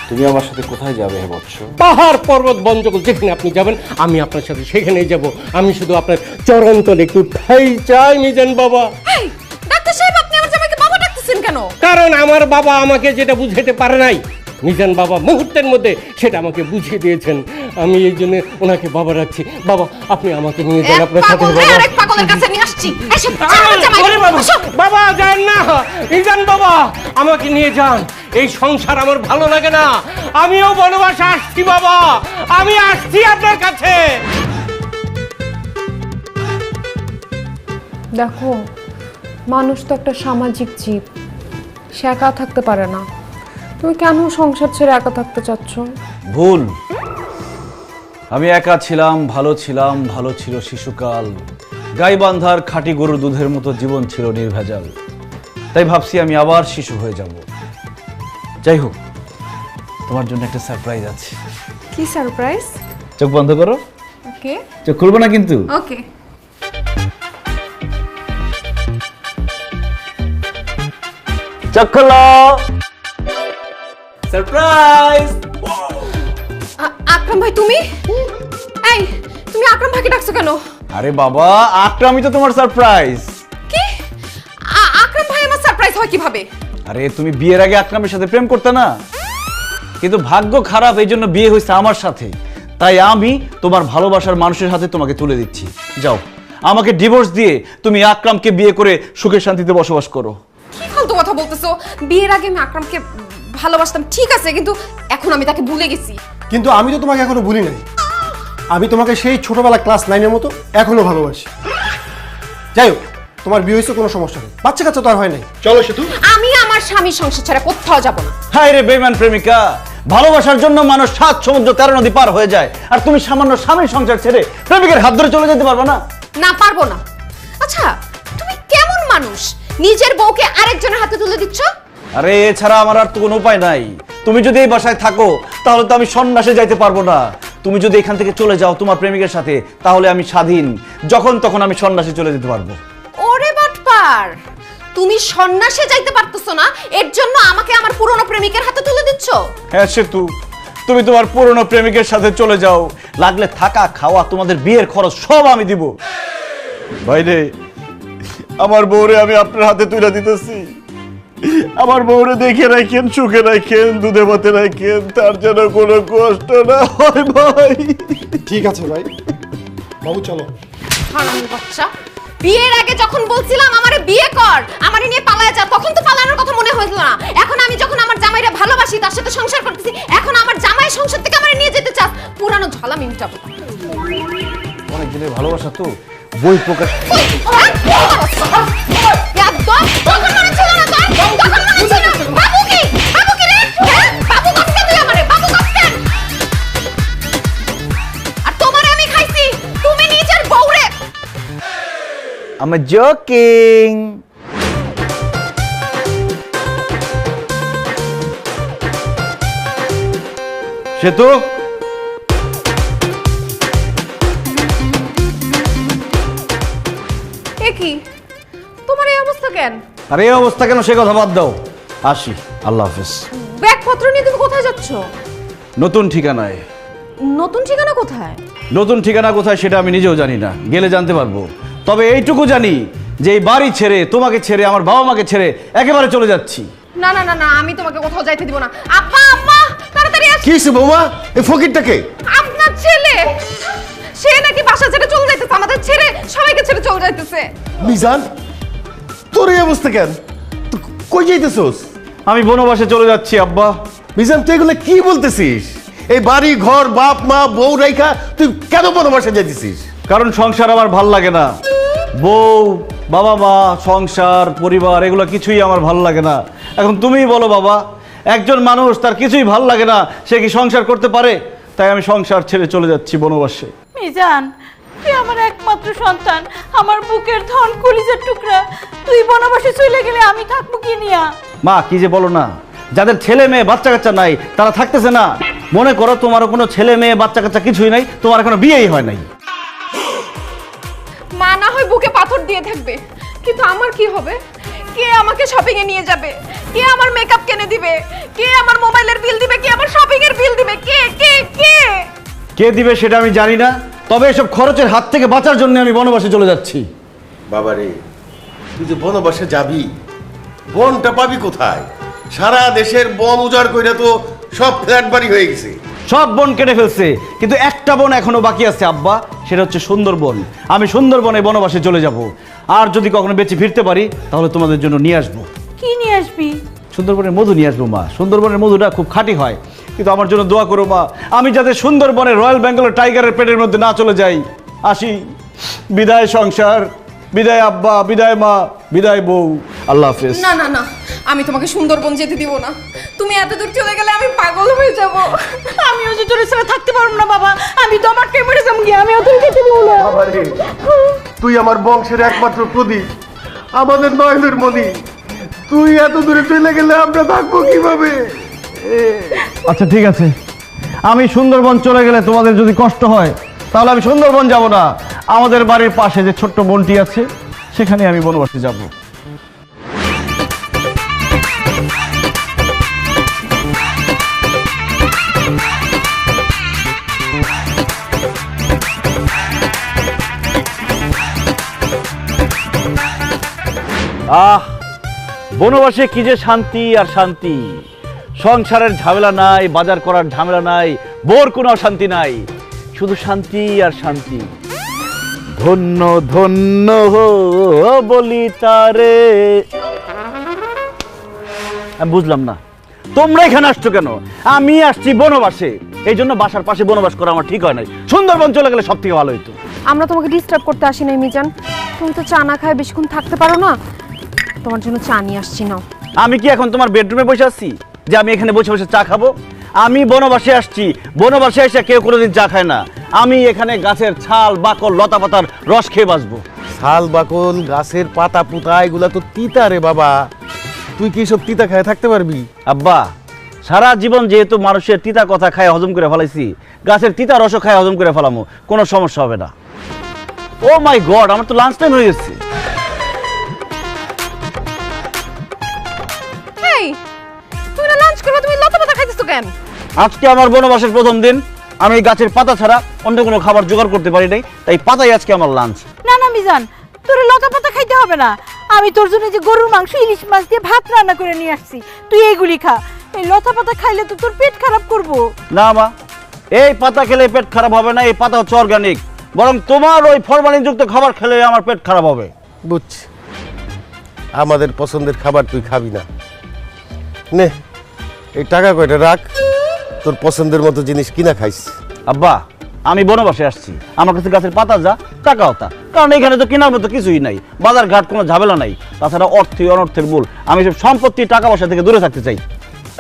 S5: তুমি আমার সাথে কোথায় যাবে হে বৎস?
S8: পাহাড় পর্বত বন জঙ্গল যেখানে আপনি যাবেন আমি আপনার সাথে সেখানেই যাব। আমি শুধু আপনার চরণ তলে একটু ঠাই চাই মিজান বাবা।
S3: এই ডাক্তার সাহেব, আপনি আমার জামাইকে বাবা ডাকতেছেন কেন?
S8: কারণ আমার বাবা আমাকে যেটা বুঝাতে পারে নাই, মিজান বাবা মুহূর্তের মধ্যে সেটা আমাকে বুঝিয়ে দিয়েছেন। আমি এই জন্য ওনাকে বাবা রাখছি। বাবা আপনি আমাকে নিয়ে যান আপনার সাথে।
S3: আরেক পাগলের কাছে নিয়ে আসছি। এসো, আমার জামাই, আসো।
S8: বাবা যান না, মিজান বাবা আমাকে নিয়ে যান। এই সংসার আমার ভালো লাগে না, আমিও বনবাসে আসছি বাবা, আমি আসছি আপনার কাছে।
S3: দেখো, মানুষ তো একটা সামাজিক জীব, সে একা থাকতে পারে না। তুমি কেন সংসার ছেড়ে একা থাকতে চাচ্ছ?
S1: ভুল। আমি একা ছিলাম, ভালো ছিলাম, ভালো ছিল শিশুকাল। গাই বান্ধার খাঁটি গরুর দুধের মতো জীবন ছিল নির্ভেজাল। তাই ভাবছি আমি আবার শিশু হয়ে যাব। যাই হোক, তোমার জন্য একটা সারপ্রাইজ আছে।
S3: কি সারপ্রাইজ?
S1: চোখ বন্ধ করো।
S3: ওকে
S1: চোখ খুলবো না কিন্তু।
S3: ওকে।
S1: চোখ খোলো। সারপ্রাইজ।
S3: আকরাম ভাই তুমি? এই তুমি আকরাম ভাইকে ডাকছো কেন?
S1: আরে বাবা, আকরামই তো তোমার সারপ্রাইজ।
S3: কি? আকরাম ভাই আমার সারপ্রাইজ হয় কিভাবে?
S1: আরে তুমি বিয়ের আগে আকরামের সাথে প্রেম করতে না, কিন্তু ভাগ্য খারাপ, এই জন্য বিয়ে হয়েছে আমার সাথে। তাই আমি তোমার ভালোবাসার মানুষের হাতে তোমাকে তুলে দিচ্ছি। যাও, আমাকে ডিভোর্স দিয়ে তুমি আকরামকে বিয়ে করে সুখে শান্তিতে বসবাস করো।
S3: কি ফালতু কথা বলতেছো? বিয়ের আগে আমি আকরামকে ভালোবাসতাম ঠিক আছে, কিন্তু এখন আমি তাকে ভুলে গেছি।
S10: কিন্তু আমি তো তোমাকে এখনো ভুলি নাই। আমি তোমাকে সেই ছোটবেলা ক্লাস 9-এর মতো এখনো ভালোবাসি। যাই হোক, তোমার বিয়ে হয়েছে কোনো সমস্যা নেই, বাচ্চা কাচ্চা তো আর হয় নাই। চলো সেতু,
S3: আমি আমার স্বামীর সংসার ছাড়া কোথাও যাব না।
S1: হায় রে বেঈমান প্রেমিকা, ভালোবাসার জন্য মানুষ 7 সমুদ্র 13 নদী পার হয়ে যায়, আর তুমি সামান্য স্বামীর সংসার ছেড়ে প্রেমিকের হাত ধরে চলে যেতে পারবে না?
S3: না, পারবো না। আচ্ছা, তুমি কেমন মানুষ নিজের বউকে আরেকজনের হাতে তুলে দিচ্ছ?
S1: আরে এছাড়া আমার আর তো কোনো উপায় নাই। তুমি যদি এই বাসায় থাকো তাহলে তো আমি সন্ন্যাসে যাইতে পারবো না। তুমি যদি এখান থেকে চলে যাও তোমার প্রেমিকের সাথে, তাহলে আমি স্বাধীন, যখন তখন আমি সন্ন্যাসে চলে যেতে পারবো।
S3: ওরে বাটপার, তুমি সন্ন্যাসে যাইতে পারতেছো না, এর জন্য আমাকে আমার পুরনো প্রেমিকের হাতে তুলে দিচ্ছ?
S1: হ্যাঁ সেতু, তুমি তোমার পুরনো প্রেমিকের সাথে চলে যাও, লাগলে থাকা খাওয়া তোমাদের বিয়ের খরচ সব আমি দিব। ভাইরে, আমার বউরে আমি আপনার হাতে তুলে দিতেছি। আমার বউরে দেখে রাখেন, সুখে রাখেন, দুধে ভাতে রাখেন, তার যেন কোনো কষ্ট না হয় ভাই।
S10: ঠিক আছে ভাই, বাবু চলো।
S3: হারামি বাচ্চা, বিয়ের আগে যখন বলছিলাম আমারে বিয়ে কর, আমারে নিয়ে পালায় যা, তখন তো পালানোর কথা মনে হইল না। এখন আমি যখন আমার জামাইরে ভালোবাসি, তার সাথে সংসার করতেছি, এখন আমার জামাই সংসার থেকে আমারে নিয়ে যেতে চাস, পুরানো ঝালা মিটাবো।
S1: অনেক দিনের ভালোবাসা তো, বই প্রকাশ। I'm joking. সেতু,
S3: এ কি তোমার এই অবস্থা কেন?
S1: আরে এই অবস্থা কেন সে কথা বাদ দাও। আসি, আল্লাহ হাফেজ।
S3: ব্যাগপত্র নিয়ে তুমি কোথায় যাচ্ছ?
S1: নতুন ঠিকানায়।
S3: নতুন ঠিকানা কোথায়?
S1: নতুন ঠিকানা কোথায় সেটা আমি নিজেও জানি না, গেলে জানতে পারবো। তবে এইটুকু জানি যে এই বাড়ি ছেড়ে, তোমাকে ছেড়ে, আমার বাবা মাকে ছেড়ে একেবারে চলে যাচ্ছি।
S3: না না না না, আমি তোমাকে কোথাও যাইতে দিব না। আব্বা আম্মা, তাড়াতাড়ি
S5: কি হয়েছে বৌমা? এই ফকিরটাকে?
S3: আপনার ছেলে, সে নাকি বাসা ছেড়ে চলে যাইতেছে, আমাদের ছেড়ে সবাইকে ছেড়ে চলে যাইতেছে।
S5: মিজান, তোর এই অবস্থা কেন? তুই কই যাইতেছস?
S1: আমি বনবাসে চলে যাচ্ছি আব্বা।
S5: মিজান, তুই এগুলো কি বলতেছিস? এই বাড়ি ঘর বাপ মা বউ রাইখা তুই কেন বনবাসে যাইতেছিস?
S1: কারণ সংসার আমার ভাল লাগে না। বউ, বাবা মা, সংসার, পরিবার এগুলো কিছুই আমার ভাল লাগে না। এখন তুমিই বলো বাবা, একজন মানুষ তার কিছুই ভাল লাগে না, সে কি সংসার করতে পারে? তাই আমি সংসার ছেড়ে চলে যাচ্ছি বনবাসে।
S6: মিজান, তুই আমার একমাত্র সন্তান, আমার বুকের ধন, কলিজার টুকরা। তুই বনবাসে চলে গেলে আমি থাকবো কি নিয়া?
S1: মা কি যে বলো না, যাদের ছেলে মেয়ে বাচ্চা কাচ্চা নাই তারা থাকতেছে না। মনে করো তোমারও কোনো ছেলে মেয়ে বাচ্চা কাচ্চা কিছুই নাই, তোমার এখনো বিয়েই হয় নাই।
S3: মা না হয় বুকে পাথর দিয়ে থাকবে, কিন্তু আমার কি হবে? কে আমাকে শপিং এ নিয়ে যাবে? কে আমার মেকআপ কিনে দিবে? কে আমার মোবাইলের বিল দিবে? কে আমার শপিং এর বিল দিবে? কে কে কে
S1: কে দিবে সেটা আমি জানি না, তবে এসব খরচের হাত থেকে বাঁচার জন্য আমি বনবাসে চলে যাচ্ছি।
S5: বাবারে, তুই যে বনবাসে যাবি, বনটা পাবি কোথায়? সারা দেশের বন উজাড় কইরা তো সব ফ্ল্যাট বাড়ি হয়ে গেছে।
S1: সব বন কেটে ফেলছে, কিন্তু একটা বন এখনো বাকি আছে আব্বা, সেটা হচ্ছে সুন্দরবন। আমি সুন্দরবনে বনবাসে চলে যাব, আর যদি কখনো বেঁচে ফিরতে পারি তাহলে তোমাদের জন্য নিয়ে আসবো।
S6: কি নিয়ে আসবি?
S1: সুন্দরবনের মধু নিয়ে আসবো মা। সুন্দরবনের মধুটা খুব খাঁটি হয়, কিন্তু আমার জন্য দোয়া করো মা, আমি যাতে সুন্দরবনে রয়্যাল বেঙ্গল টাইগারের পেটের মধ্যে না চলে যাই। আসি, বিদায় সংসার, বিদায় আব্বা, বিদায় মা, বিদায় বউ, আল্লাহ হাফেজ।
S3: না না না, আমি তোমাকে সুন্দরবন যেতে দিব না। তুমি এত দূর চলে গেলে আমি পাগল হয়ে যাব।
S6: আমিও যে তোর ছাড়া থাকতে পারবো না বাবা, আমি তো আমার মরে যাবো গিয়ে, আমি ওদের যেতে দিব না।
S5: বাবারে, তুই আমার বংশের একমাত্র প্রদীপ, আমাদের নয়নের মণি। তুই এত দূরে চলে গেলে আমরা থাকবো কিভাবে?
S1: আচ্ছা ঠিক আছে, আমি সুন্দরবন চলে গেলে তোমাদের যদি কষ্ট হয় তাহলে আমি সুন্দরবন যাব না। আমাদের বাড়ির পাশে যে ছোট্ট বনটি আছে সেখানে আমি বনবাসে যাব। বনবাসে কি যে শান্তি আর শান্তি। সংসারের ঝামেলা নাই, বাজার করার ঝামেলা নাই, বোর কোনো অশান্তি নাই, শুধু শান্তি আর শান্তি। ধন্য ধন্য হো বলি তারে। আমি বুঝলাম না তোমরা এখানে আসছো কেন? আমি আসছি বনবাসে, এই জন্য বাসার পাশে বনবাস করা আমার ঠিক হয় নাই। সুন্দরবন চলে গেলে সব থেকে ভালো হইতো।
S3: আমরা তোমাকে ডিস্টার্ব করতে আসি নাই মিজান, তুমি তো চা না খায় বেশিক্ষণ থাকতে পারো না, তোমার জন্য চা নিয়ে আসছি না।
S1: আমি কি এখন তোমার বেডরুমে বসে আছি যে আমি এখানে বসে বসে চা খাবো? আমি বনবাসে আসছি, বনবাসে এসে কেউ কোনোদিন চা খায় না। আমি এখানে গাছের ছাল বাকল লতা পাতার রস খেয়ে বাঁচবো।
S5: শাল বাকল, গাছের পাতা পুতা এগুলা তো তিতা রে বাবা। তুই কি সব তিতা খায় থাকতে পারবি?
S1: আব্বা, সারা জীবন যেহেতু মানুষের তিতা কথা খায় হজম করে ফেলাইছি, গাছের তিতা রসও খায় হজম করে ফেলামো, কোনো সমস্যা হবে না। ও মাই গড, আমার তো লাঞ্চ টাইম হয়ে গেছে।
S3: এই, তুমি না লাঞ্চ করবে, তুমি লতা পাতা খাইতেছো কেন?
S1: আজকে আমার বনবাসের প্রথম দিন, আমি এই গাছের পাতা ছাড়া অন্য কোনো খাবার জোগাড় করতে পারি নাই, তাই পাতাই আজকে আমার লাঞ্চ।
S6: না না মিজান, তোর লতা পাতা খাইতে হবে না। আমি তোর জন্য যে গরুর মাংস, ইলিশ মাছ দিয়ে ভাত রান্না করে নিয়ে আসছি, তুই এইগুলি খা। এই লতা পাতা খাইলে তো তোর পেট খারাপ করবো।
S1: না মা, এই পাতা খেলে পেট খারাপ হবে না, এই পাতা হচ্ছে অর্গানিক। বরং তোমার ওই ফরমালিনযুক্ত খাবার খেলে আমার পেট খারাপ হবে।
S5: বুঝছি, আমাদের পছন্দের খাবার তুই খাবি না। নে, এই টাকা কয়টা রাখ, তোর পছন্দের মতো জিনিস কিনা খাইস।
S1: আব্বা, আমি বনবাসে আসছি, আমার কাছে গাছের পাতা যা, টাকাও তা। কারণ এখানে তো কেনার মতো কিছুই নাই, বাজার ঘাট কোনো ঝামেলা নাই। তাছাড়া অর্থই অনর্থের মূল। আমি সব সম্পত্তি টাকা পয়সা থেকে দূরে থাকতে চাই।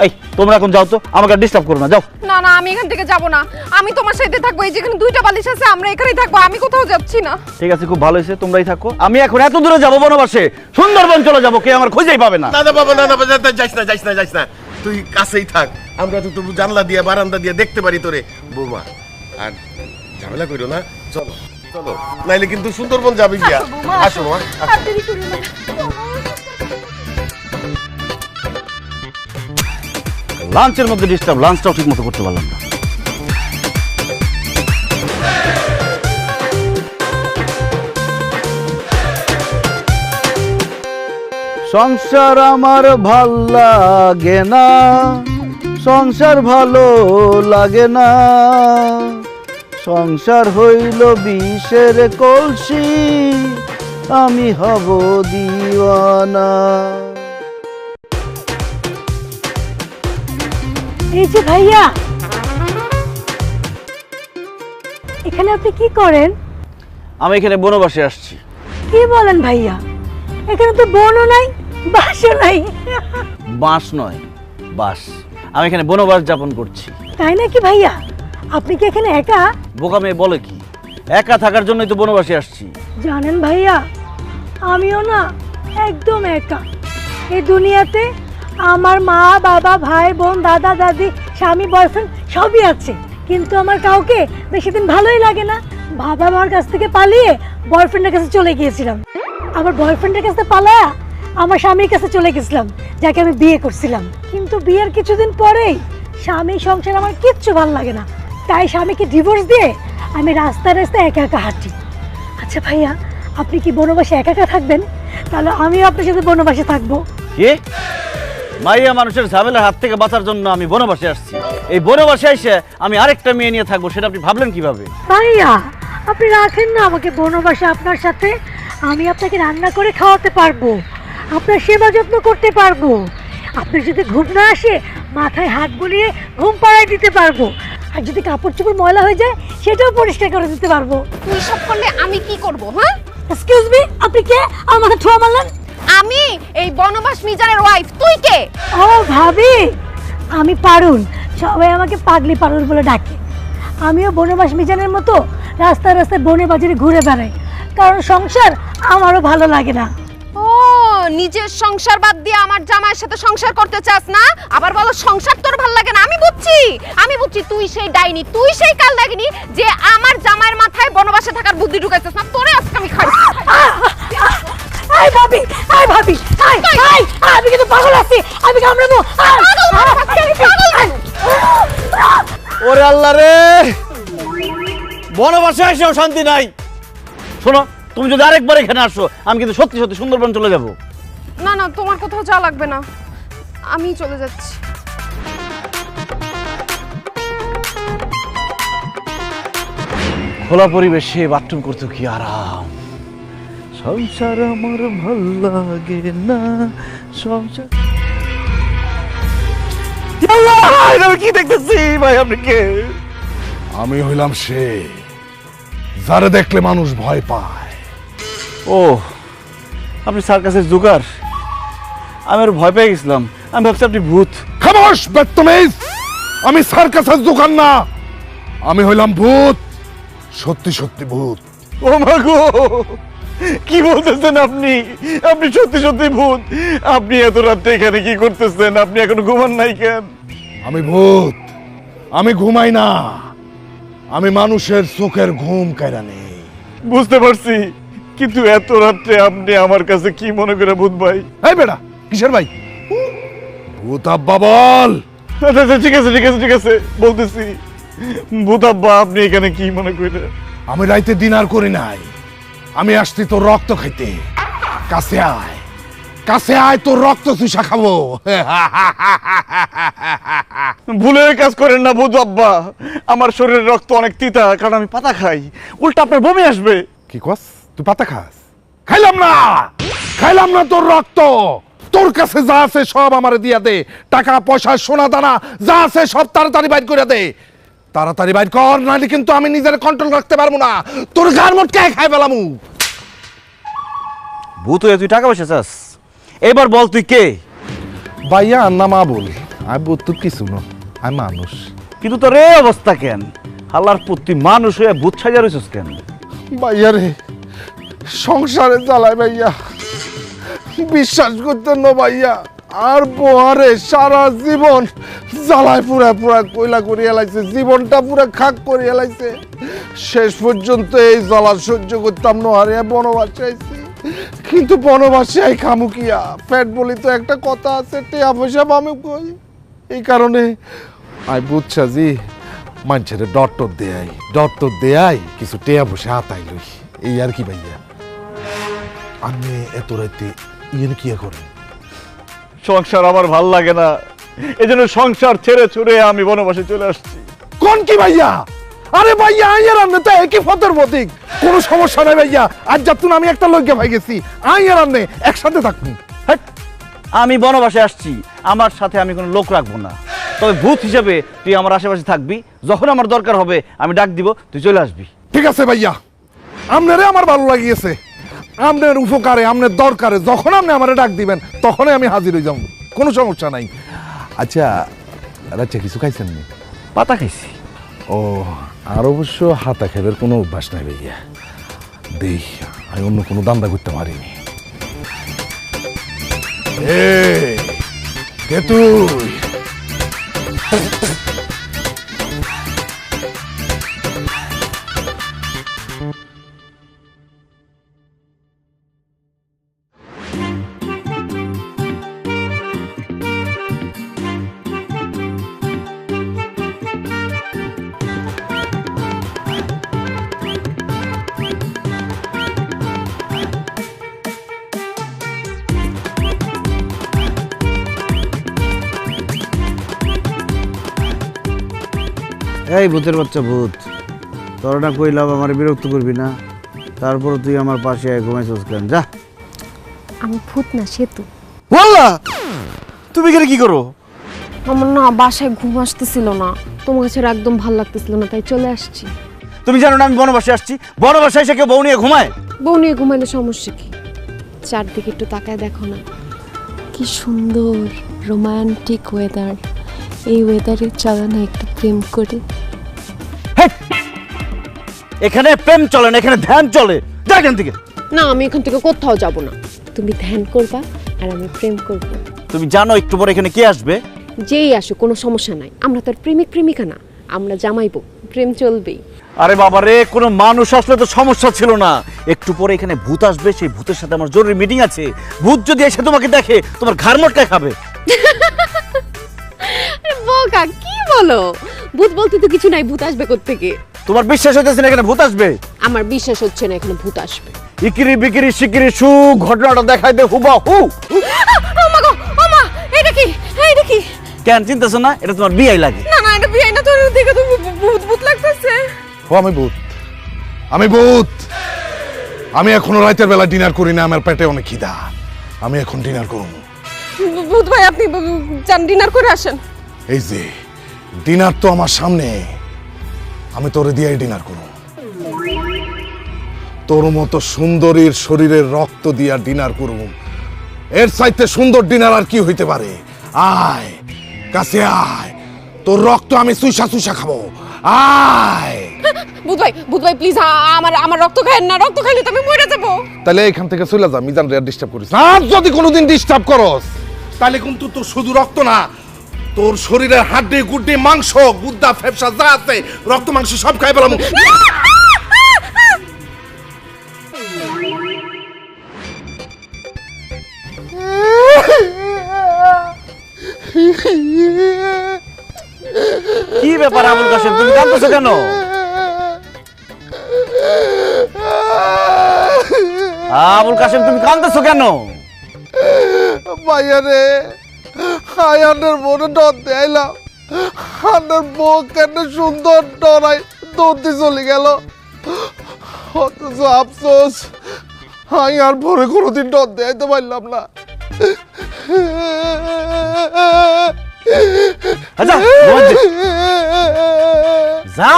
S1: এই তোমরা এখন যাও তো, আমাকে ডিস্টার্ব করো না, যাও।
S3: না না, আমি এখান থেকে যাব না, আমি তোমার সাথে থাকবো। এই যেখানে দুইটা বালিশ আছে আমরা এখানেই থাকবো, আমি কোথাও যাচ্ছি না।
S1: ঠিক আছে, খুব ভালো হয়েছে, তোমরাই থাকো। আমি এখন এত দূরে যাবো বনবাসে, সুন্দরবন চলে যাবো, কে আমার খুঁজেই পাবে না।
S5: না না বাবা, না না যাইস না, যাইস না, যাইস না। তুই কাছেই থাক, আমরা তো তবু জানলা দিয়ে বারান্দা দিয়ে দেখতে পারি তোরে। বৌমা, আর ঝামেলা করো না, চলো চলো, নাইলে কিন্তু সুন্দরবন যাবি গিয়া। আসো মা,
S6: আর দেরি করিও না।
S1: লাঞ্চের মধ্যে ডিস্টার্ব, লাঞ্চটাও ঠিক মতো করতে পারলাম না। সংসার আমার ভাল লাগে না, সংসার ভালো লাগে না, সংসার হইল বিষের কলসি, আমি হব দিওয়ানা।
S4: এই যে ভাইয়া, এখানে আপনি কি করেন?
S1: আমি এখানে বনবাসে আসছি।
S4: কি বলেন ভাইয়া, এখানে তো বনও নাই বাসও নাই।
S1: বাঁশ নয়, বাস। আমি এখানে বনবাস যাপন করছি।
S4: তাই নাকি ভাইয়া? আপনি কি এখানে একা?
S1: বোকা মেয়ে বলে কি, একা থাকার জন্যই তো বনবাসে আসছি।
S4: জানেন ভাইয়া, আমিও না একদম একা। এই দুনিয়াতে আমার মা বাবা ভাই বোন দাদা দাদি স্বামী বয়ফ্রেন্ড সবই আছে, কিন্তু আমার কাউকে বেশি দিন ভালোই লাগে না। বাবা মার কাছ থেকে পালিয়ে বয়ফ্রেন্ডের কাছে চলে গিয়েছিলাম, আবার বয়ফ্রেন্ডের কাছে পালায়া আমার স্বামীর কাছে চলে গেছিলাম, যাকে আমি বিয়ে করছিলাম। কিন্তু বিয়ের কিছুদিন পরেই স্বামী সংসার আমার কিচ্ছু ভালো লাগে না, তাই স্বামীকে ডিভোর্স দিয়ে আমি রাস্তায় রাস্তায় একা একা হাঁটি। আচ্ছা ভাইয়া, আপনি কি বনবাসে একা একা থাকবেন? তাহলে আমিও আপনার সাথে বনবাসে থাকবো।
S1: কি? মাইয়া মানুষের ঝামেলার হাত থেকে বাঁচার জন্য আমি বনবাসে আসছি। এই বনবাসে এসে আমি আরেকটা মেয়ে নিয়ে থাকবো, সেটা আপনি ভাবলেন কিভাবে?
S4: ভাইয়া, আপনি রাখেন না আমাকে বনবাসে আপনার সাথে। আমি আপনাকে রান্না করে খাওয়াতে পারবো, আপনার সেবা যত্ন করতে পারবো, আপনার যদি ঘুম না আসে মাথায় হাত বুলিয়ে ঘুম পাড়ায় দিতে পারবো, আর যদি কাপড় চোপড় ময়লা হয়ে যায় সেটাও পরিষ্কার করে দিতে পারবো।
S3: তুই সব করলে আমি কি করব? হ্যাঁ,
S4: এক্সকিউজ মি, আপনি কে? আমার মাথা ঠোয়া মারলেন।
S3: আমি এই বনবাস মিজানের ওয়াইফ। তুই কে?
S4: ও ভাবি, আমি পারুল, সবাই আমাকে পাগলি পারুল বলে ডাকে। আমিও বনবাস মিজানের মতো রাস্তায় রাস্তায় বনে বাজারে ঘুরে বেড়াই, কারণ সংসার আমারও ভালো লাগে না।
S3: ও, নিজের সংসার বাদ দিয়ে আমার জামাইয়ের সাথে সংসার করতে চাস না? আবার বলো সংসার তোর ভালো লাগে না? আমি বুঝছি তুই সেই ডাইনি, তুই সেই কাল ডাইনি যে আমার জামাইয়ের মাথায় বনবাসে থাকার বুদ্ধি ঢুকাইছিস না। তোরে আজকে আমি খাই।
S4: আই ভাবি, আই ভাবি, আই আই, আমি কিন্তু পাগল আছি, আমি কামড়াবো।
S1: ওরে আল্লাহ রে, বনবাসে এসেও শান্তি নাই। শোনো, তুমি যদি আরেকবার এখানে আসো, আমি কিন্তু সত্যি সত্যি সুন্দরবন চলে যাব।
S3: না না, তোমার কোথাও যাওয়া লাগবে না, আমি চলে যাচ্ছি।
S1: খোলা পরিবেশে বাথরুম করতে কি আরাম। সংসার আমার ভাল লাগে না, সংসার। আমি কি দেখতেছি ভাই? আপনি কে?
S5: আমি হইলাম সে যারে দেখলে মানুষ ভয় পায়।
S1: ও, আপনি সার্কাসের জোকার। আমি আর ভয় পেয়ে গেছিলাম, আমি ভাবছি আপনি ভূত।
S5: খামোশ বদতমিজ, আমি সার্কাসের দোকান না, আমি হইলাম ভূত, সত্যি সত্যি ভূত।
S1: ও মা গো, কি বলতেছেন আপনি? আপনি সত্যি সত্যি ভূত? আপনি এত রাতে এখানে কি করতেছেন? আপনি এখনো ঘুমান নাই কেন?
S5: আমি ভূত, আমি ঘুমাই না, আমি মানুষের চোখের ঘুম কাইরা নেই।
S1: বুঝতে পারছি, কিন্তু এত রাত্রে আপনি আমার কাছে কি মনে করে ভূত ভাই?
S5: এই বেটা, কিসের ভাই? ভূত আব্বা বল।
S1: আচ্ছা, ঠিক আছে ঠিক আছে ঠিক আছে, বলতেছি। ভূত আব্বা, আপনি এখানে কি মনে করে?
S5: আমি রাইতে ডিনার করি নাই, আমি আসছি তোর রক্ত খাইতে। কাছে আয়, কাছে আয়, তোর রক্ত চুষা খাবো।
S1: ভুলের কাজ করেন না ভূত আব্বা, আমার শরীরের রক্ত অনেক তিতা, কারণ আমি পাতা খাই। উল্টা আপনার বমি আসবে।
S5: কি কস? তুই পাতা খাস? খাইলাম না, খাইলাম না তোর রক্ত। তোর কাছে যা আছে সব আমারে দিয়া দে, টাকা পয়সা সোনা দানা যা আছে সব তাড়াতাড়ি বাইর করে দে। তাড়াতাড়ি বাইর কর, নাহলে কিন্তু আমি নিজের কন্ট্রোল রাখতে পারবো না, তোর গার মোটকে খাই ফেলামু।
S1: ভূত হয়ে তুই টাকা পয়সা চাস? এবার বল তুই কে?
S5: ভাইয়া না মা বল, আমি ভূত কিছু না, আমি মানুষ।
S1: কিন্তু তোর এই অবস্থা কেন? হাল্লার পুত, তুই মানুষ হয়ে ভূত সাজা রইছিস কেন?
S5: ভাইয়া রে, সংসারে জ্বালায় ভাইয়া, বিশ্বাস করতেন না ভাইয়া, আর বহারে সারা জীবন জ্বালায় পুরা পুরা কইলা করে এলাইছে, জীবনটা পুরা খাক করে এলাইছে। শেষ পর্যন্ত এই জ্বালা সহ্য করতাম না, হারে বনবাসে আইছি। কিন্তু বনবাসে আই খামু কিয়া? পেট বলি তো একটা কথা আছে, টেয়া পয়সা পামু কই? এই কারণে আই বুঝছা জি, মানুষের ডটর দেয়াই, ডটর দেয়াই কিছু টেয়া পয়সা হাতাই লই, এই আর কি ভাইয়া। আপনি এত রাইতে ইয়ে কি করেন?
S1: সংসার আমার ভাল লাগে না, এজন্য সংসার ছেড়ে ছুড়ে আমি বনবাসে চলে আসছি।
S5: কোন কি ভাইয়া? আরে ভাইয়া আইয়ার আমনে তো একই ফতের প্রতীক, কোনো সমস্যা নাই ভাইয়া। আজ যাতুন আমি একটা লইগে ভাই গেছি, আইয়ার আমনে একসাথে থাকবো।
S1: হ্যাট, আমি বনবাসে আসছি, আমার সাথে আমি কোনো লোক রাখবো না। তবে ভূত হিসেবে তুই আমার আশেপাশে থাকবি, যখন আমার দরকার হবে আমি ডাক দিব, তুই চলে আসবি।
S5: ঠিক আছে ভাইয়া, আমনেরে আমার ভালো লাগিয়েছে, আমনের উপকারে আমনের দরকারে যখন আপনি আমারে ডাক দিবেন তখনই আমি হাজির হয়ে যাব, কোনো সমস্যা নাই। আচ্ছা রাচ্চা কিছু খাইছেন নি?
S1: পাতা খাইছি।
S5: ও, আর অবশ্য হাতা খেলের কোনো অভ্যাস নাই ভাইয়া, দেখ আমি অন্য কোনো দান্দা করতে পারিনি। কে তুই?
S1: এই ভূতের বাচ্চা ভূত, তোর না কইলাম আমার বিরক্ত করবি না, তারপর তুই আমার পাশে ঘুমাইছিস কেন? যা।
S3: আমি ভূত না, সেতু।
S1: বললা তুমি এখানে কি করো?
S3: আমার না বাসায় ঘুম আসতেছিল না, তোমার ছেড়ে একদম ভালো লাগতেছিল না, তাই চলে আসছি।
S1: তুমি জানো না আমি বনবাসে আসছি? বনবাসে এসে কেউ বউ নিয়ে ঘুমায়?
S3: বউ নিয়ে ঘুমাইলে সমস্যা কি? চারদিকে একটু তাকায় দেখো না, কি সুন্দর রোমান্টিক ওয়েদার। এই ওয়েদারে চলো না একটু প্রেম করি।
S1: এখানে প্রেম চলে না, এখানে ধ্যান চলে। যা এখান থেকে।
S3: না, আমি এখান থেকে কোথাও যাব না, তুমি ধ্যান করবা আর আমি প্রেম করব।
S1: তুমি জানো একটু পরে এখানে কে আসবে?
S3: যেই আসো কোনো সমস্যা নাই, আমরা তো আর প্রেমিক প্রেমিকা না, আমরা জামাইবো, প্রেম চলবেই।
S1: আরে বাবা রে, কোনো মানুষ আসলে তো সমস্যা ছিল না। একটু পরে এখানে ভূত আসবে, সেই ভূতের সাথে আমার জরুরি মিটিং আছে। ভূত যদি এসে তোমাকে দেখে তোমার ঘাড় মটকায় খাবে।
S3: বোকা, কি বলো? ভূত বলতে তো কিছু নাই, ভূত আসবে কোত্থেকে?
S1: তোমার বিশ্বাস হইতেছে না এখানে ভূত আসবে?
S3: আমার বিশ্বাস হচ্ছে না এখানে ভূত আসবে।
S1: ইকিরি বিকিরি শিকিরি সু, ঘটনাটা দেখাই দে হুবা হু।
S3: ওমা গো, ওমা, এটা কি? এটা কি?
S1: কেন চিন্তাছো না? এটা তোমার বিয়াই লাগে।
S3: না না, এটা বিয়ে না, তোর দেখে তো ভূত ভূত লাগতেছে।
S5: ও আমি ভূত, আমি ভূত। আমি এখনো রাতের বেলা ডিনার করি না, আমার পেটে অনেক খিদা, আমি এখন ডিনার করব।
S3: ভূত ভাই, আপনি যান ডিনার করে আসেন।
S5: এই যে ডিনার তো আমার সামনে, আমি তোরে দিয়েই ডিনার করব। তোর মতো সুন্দরীর শরীরের রক্ত দিয়া ডিনার করব, এর চাইতে সুন্দর ডিনার আর কি হইতে পারে? আয় কাছে আয়, তোর রক্ত আমি চুষা চুষা খাবো, আয়।
S3: ভূত ভাই প্লিজ আমার রক্ত খায়েন না, রক্ত খাইলে তো আমি মরে যাবো।
S5: তাহলে এখান থেকে চলে যা, মিজান রে ডিস্টার্ব করিস। আর যদি কোনোদিন ডিস্টার্ব করস তাহলে কিন্তু তোর শুধু রক্ত না, তোর শরীরের হাড্ডি গুড্ডি মাংস গুদ্দা ফেফসা যা আছে রক্ত মাংস সব খাই পেলাম।
S1: কি ব্যাপার আবুল কাশেম, তুমি কাঁদতেছো কেন? আবুল কাশেম তুমি কাঁদতেছো কেন?
S5: ভাইয়া রে, আয়ানের মনে ডর দেয়লাম, আনের বউ কেন সুন্দর ডরাই দৌড়তে চলে গেল, অথচ আফসোস আমি আর পরে কোনোদিন ডর দেয়াইতে পারলাম না।
S1: আচ্ছা যা।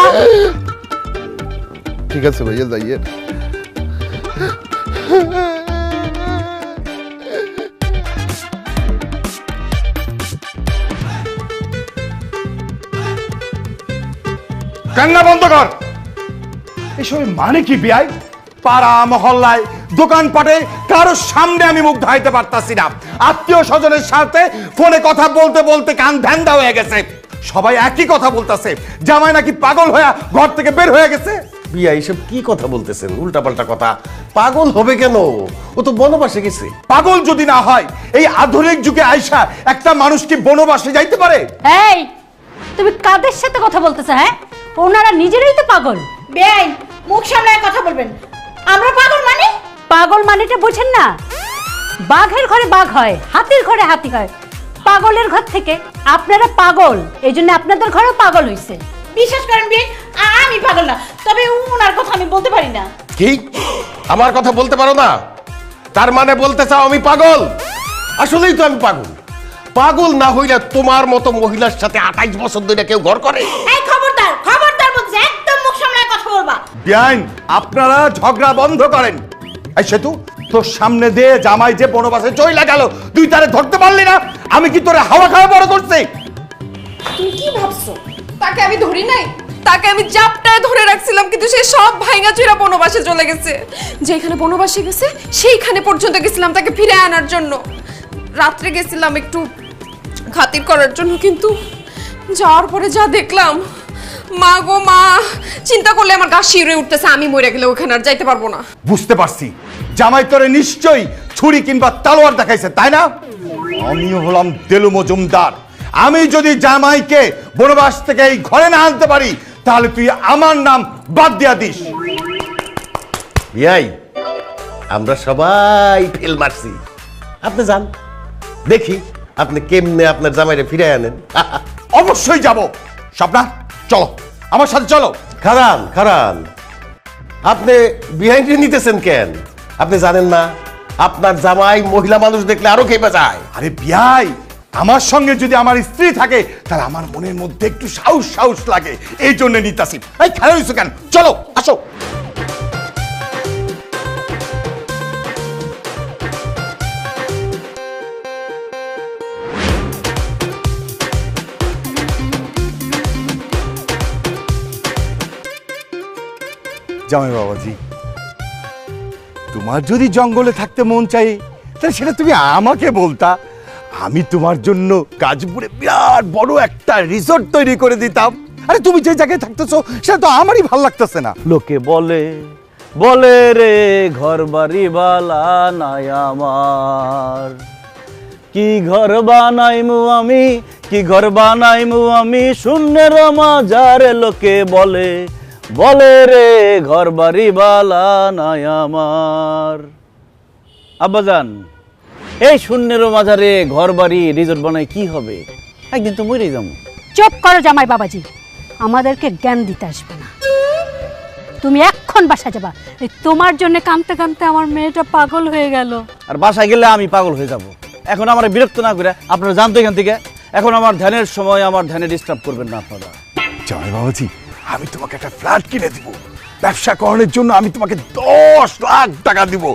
S5: ঠিক আছে ভাইয়া, যাইয়ে।
S2: কান্না বন্ধ কর। এসব মানে কি বিয়াই? পাড়া মহল্লায় দোকানপাটে কারোর সামনে আমি মুখ ধাইতে পারতাছি না, আত্মীয় স্বজনের সাথে ফোনে কথা বলতে বলতে কান ধ্যান্দা হয়ে গেছে। সবাই একই কথা বলতেছে, জামাই নাকি পাগল হয়ে ঘর থেকে বের হয়ে গেছে।
S5: বিয়া এইসব কি কথা বলতেছেন? উল্টাপাল্টা কথা। পাগল হবে কেন? ও তো বনবাসে গেছে।
S2: পাগল যদি না হয় এই আধুনিক যুগে আইসা একটা মানুষ কি বনবাসে যাইতে পারে?
S4: এই তুমি কাদের সাথে কথা বলতেছো? হ্যাঁ, ওনারা নিজেরাই তো পাগল।
S6: বেআইন, মুখ সামলায় কথা বলবেন। আমরা পাগল মানে?
S4: পাগল মানেটা বোঝেন না? বাঘের ঘরে বাঘ হয়, হাতির ঘরে হাতি হয়, পাগলের ঘর থেকে আপনারা পাগল, এই জন্য আপনাদের ঘরেও পাগল হইছে।
S6: বিশ্বাস করেন বিয়ে, আমি পাগল না, তবে ওনার কথা আমি বলতে পারি না।
S5: কি আমার কথা বলতে পারো না? তার মানে বলতে চাও আমি পাগল? আসলেই তো আমি পাগল। পাগল না হইলে তোমার মতো মহিলার সাথে 28 বছর ধরে কেউ ঘর করে?
S6: এই খবরদার, খবরদার বলছে, একদম মুখ সামলায় কথা বলবা।
S2: বিয়াইন, আপনারা ঝগড়া বন্ধ করেন। এই সেতু, তোর সামনে দিয়ে জামাই যে বনবাসে চইলা গেল, তুই তারে ধরতে পারলি না? আমি কি তোরে হাওয়া খাওয়া বড় করছি?
S3: তুমি কি ভাবছো তাকে আমি ধরি নাই? তাকে আমি জাপটায় ধরে রাখছিলাম, কিন্তু সে সব ভাঙা চুরা বনবাসে চলে গেছে। যেখানে বনবাসে গেছে সেইখানে পর্যন্ত গেছিলাম তাকে ফিরে আনার জন্য। রাত্রে গেছিলাম একটু খাতির করার জন্য, কিন্তু যাওয়ার পরে যা দেখলাম, মা গো মা, চিন্তা করলে আমার গা শিউরে উঠতেছে। আমি মরে গেলে ওখানে আর যাইতে পারবো না।
S2: বুঝতে পারছি, জামাই তোরে নিশ্চয়ই ছুরি কিংবা তালোয়ার দেখাইছে, তাই না? আমিও হলাম দেলু মজুমদার। আমি যদি জামাইকে বনবাস থেকে এই ঘরে না আনতে পারি, তাহলে তুই আমার নাম বাদ দিয়া দিস।
S5: বিয়াই, আমরা সবাই ফেল মারছি। আপনি যান, দেখি আপনি কেমনে আপনার জামাইরে ফিরে আনেন।
S2: অবশ্যই যাব। স্বপ্না, চলো আমার সাথে চলো।
S5: খারান খারান, আপনি বিহাইন্ডে নিতেছেন কেন? আপনি জানেন না আপনার জামাই মহিলা মানুষ দেখলে আরো খেপে যায়?
S2: আরে বিয়াই, আমার সঙ্গে যদি আমার স্ত্রী থাকে, তাহলে আমার মনের মধ্যে একটু সাহস সাহস লাগে, এই জন্য নিতাসি। এই খেলা হইছো কেন? চলো, আসো। জামাই বাবাজি, তোমার যদি জঙ্গলে থাকতে মন চাই, তাহলে সেটা তুমি আমাকে বলতা। আমি তোমার জন্য গাজপুরে বিরাট বড় একটা রিসোর্ট তৈরি করে দিতাম। আরে তুমি যে জায়গায় থাকতেছো সেটা তো আমারই ভালো লাগতেছে না।
S1: লোকে বলে বলে রে ঘর বাড়ি বালা নাই আমার, কি ঘর বানাইমু আমি, কি ঘর বানাইমু আমি শূন্যের মাঝারে। লোকে বলে বলে রে ঘর বাড়ি বালা নাই আমার। আব্বাজান, এই শূন্যের মাঝারে ঘর বাড়ি রিসোর্ট বানাই কি হবে? একদিন তো মরেই যাবো।
S4: চুপ করো জামাই বাবাজি, আমাদেরকে জ্ঞান দিতে আসবে না। তুমি এখন বাসা যাবা। এই তোমার জন্য কাঁদতে কাঁদতে আমার মেয়েটা পাগল হয়ে গেল।
S1: আর বাসায় গেলে আমি পাগল হয়ে যাব। এখন আমার বিরক্ত না করে আপনারা জানতো এখান থেকে। এখন আমার ধ্যানের সময়, আমার ধ্যানে ডিস্টার্ব করবেন না আপনারা।
S2: জামাই বাবাজি, আমি তোমাকে একটা ফ্ল্যাট কিনে দিব। ব্যবসা করার জন্য আমি তোমাকে 10 লাখ টাকা দিব।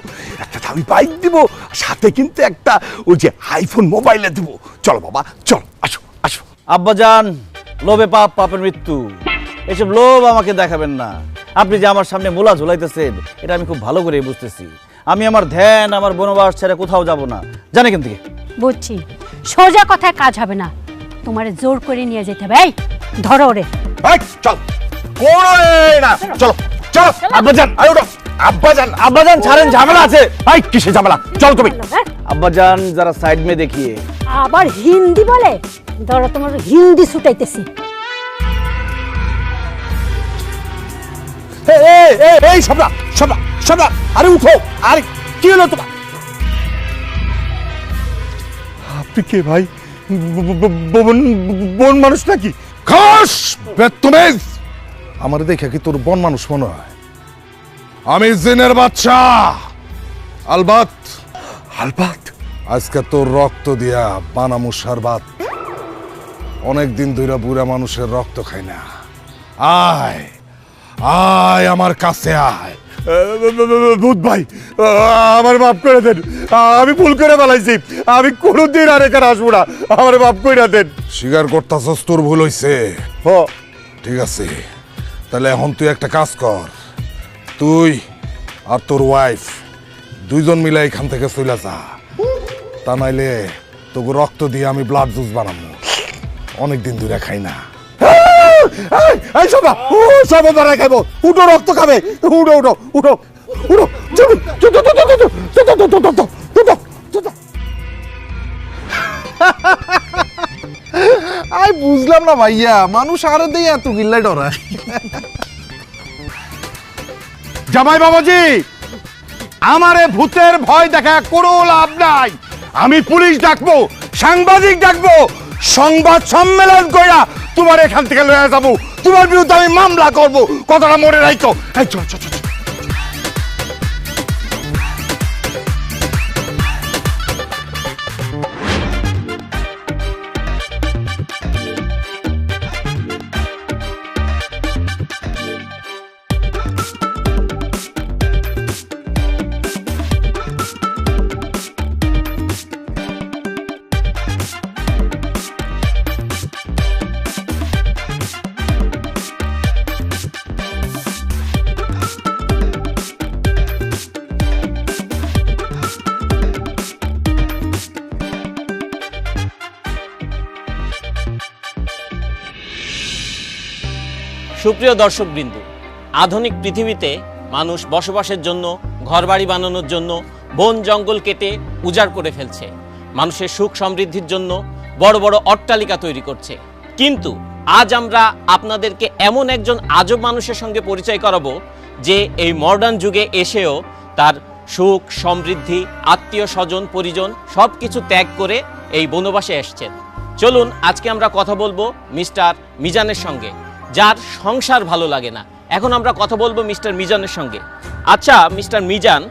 S2: একটা দামি বাইক দিব, সাথে কিন্তু একটা ওই যে আইফোন মোবাইলে দিব। চলো বাবা, চলো, আসো আসো।
S1: আব্বাজান, লোভে পাপ, পাপের মৃত্যু, এসব লোভ আমাকে দেখাবেন না। আপনি যে আমার সামনে মোলা ঝুলাইতেছেন, এটা আমি খুব ভালো করে বুঝতেছি। আমি আমার ধ্যান, আমার বনবাস ছেড়ে কোথাও যাব না। জানে কেন থেকে?
S4: বুঝছি, সোজা কথায় কাজ হবে না, তোমারে জোর করে নিয়ে যেতে হবে। এই ধরো ওরে।
S2: এই, চল। না, চলো চলো। আব্বাজান, আরে ওঠো। আব্বাজান,
S1: আব্বাজান ছাড়েন, ঝামেলা আছে।
S2: এই কিসে ঝামেলা? চল তুমি।
S1: আব্বাজান, যারা সাইড মে দেখিয়ে।
S4: আবার হিন্দি বলে? ধরো তোমার হিন্দি ছুটাইতেছি।
S2: এই সবলা সবলা সবলা, আরে উঠো। আরে কি হলো তোমার? আপনি কে ভাই? বন মানুষ নাকি?
S11: খাস বেত্তমেজ, আমার দেখে কি তোর বন মানুষ মনে হয়? আমি জিনের বাচ্চা আলবাত।
S2: আলবাত?
S11: আজকে তোর রক্ত দিয়া বানামু সারবাত। অনেকদিন ধরে বুড়া মানুষের রক্ত খাই না। আয় আয় আমার কাছে আয়।
S2: ভূত ভাই, আমার মাফ করে দেন। আমি ভুল করে ফেলাইছি। আমি কোনোদিন আর এখানে আসবো না। আমার মাফ করে দেন।
S11: স্বীকার করতাছস তোর ভুল হইছে? ঠিক আছে, তাহলে এখন তুই একটা কাজ কর। তুই আর তোর ওয়াইফ দুইজন মিলে এখান থেকে চলে যা। তা নাইলে তোকে রক্ত দিয়ে আমি ব্লাড জুস বানাবো। অনেকদিন ধরে খাই না।
S2: এই সবা, ও সবা ধরে খাবো। উঠো, রক্ত খাবে। উঠো উঠো উঠো উঠো।
S11: আমি বুঝলাম না ভাইয়া, মানুষ আরো দিয়ে এত গিল্লাই ডরায়।
S2: জামাই বাবাজি, আমারে ভূতের ভয় দেখা কোনো লাভ নাই। আমি পুলিশ ডাকবো,
S11: সাংবাদিক ডাকবো, সংবাদ সম্মেলন কইরা তোমার এখান থেকে লয়ে যাবো, তোমার বিরুদ্ধে আমি মামলা করব, কথাটা মনে রাখো। এই চল চল চল।
S12: সুপ্রিয় দর্শকবৃন্দ, আধুনিক পৃথিবীতে মানুষ বসবাসের জন্য, ঘরবাড়ি বানানোর জন্য বন জঙ্গল কেটে উজাড় করে ফেলছে। মানুষের সুখ সমৃদ্ধির জন্য বড় বড় অট্টালিকা তৈরি করছে। কিন্তু আজ আমরা আপনাদেরকে এমন একজন আজব মানুষের সঙ্গে পরিচয় করাবো, যে এই মডার্ন যুগে এসেও তার সুখ সমৃদ্ধি, আত্মীয় স্বজন পরিজন সব কিছু ত্যাগ করে এই বনবাসে এসছেন। চলুন আজকে আমরা কথা বলবো মিস্টার মিজানের সঙ্গে, যার সংসার ভালো লাগে না। এখন আমরা কথা বলবো মিস্টার মিজানের সঙ্গে। আচ্ছা মিস্টার মিজান,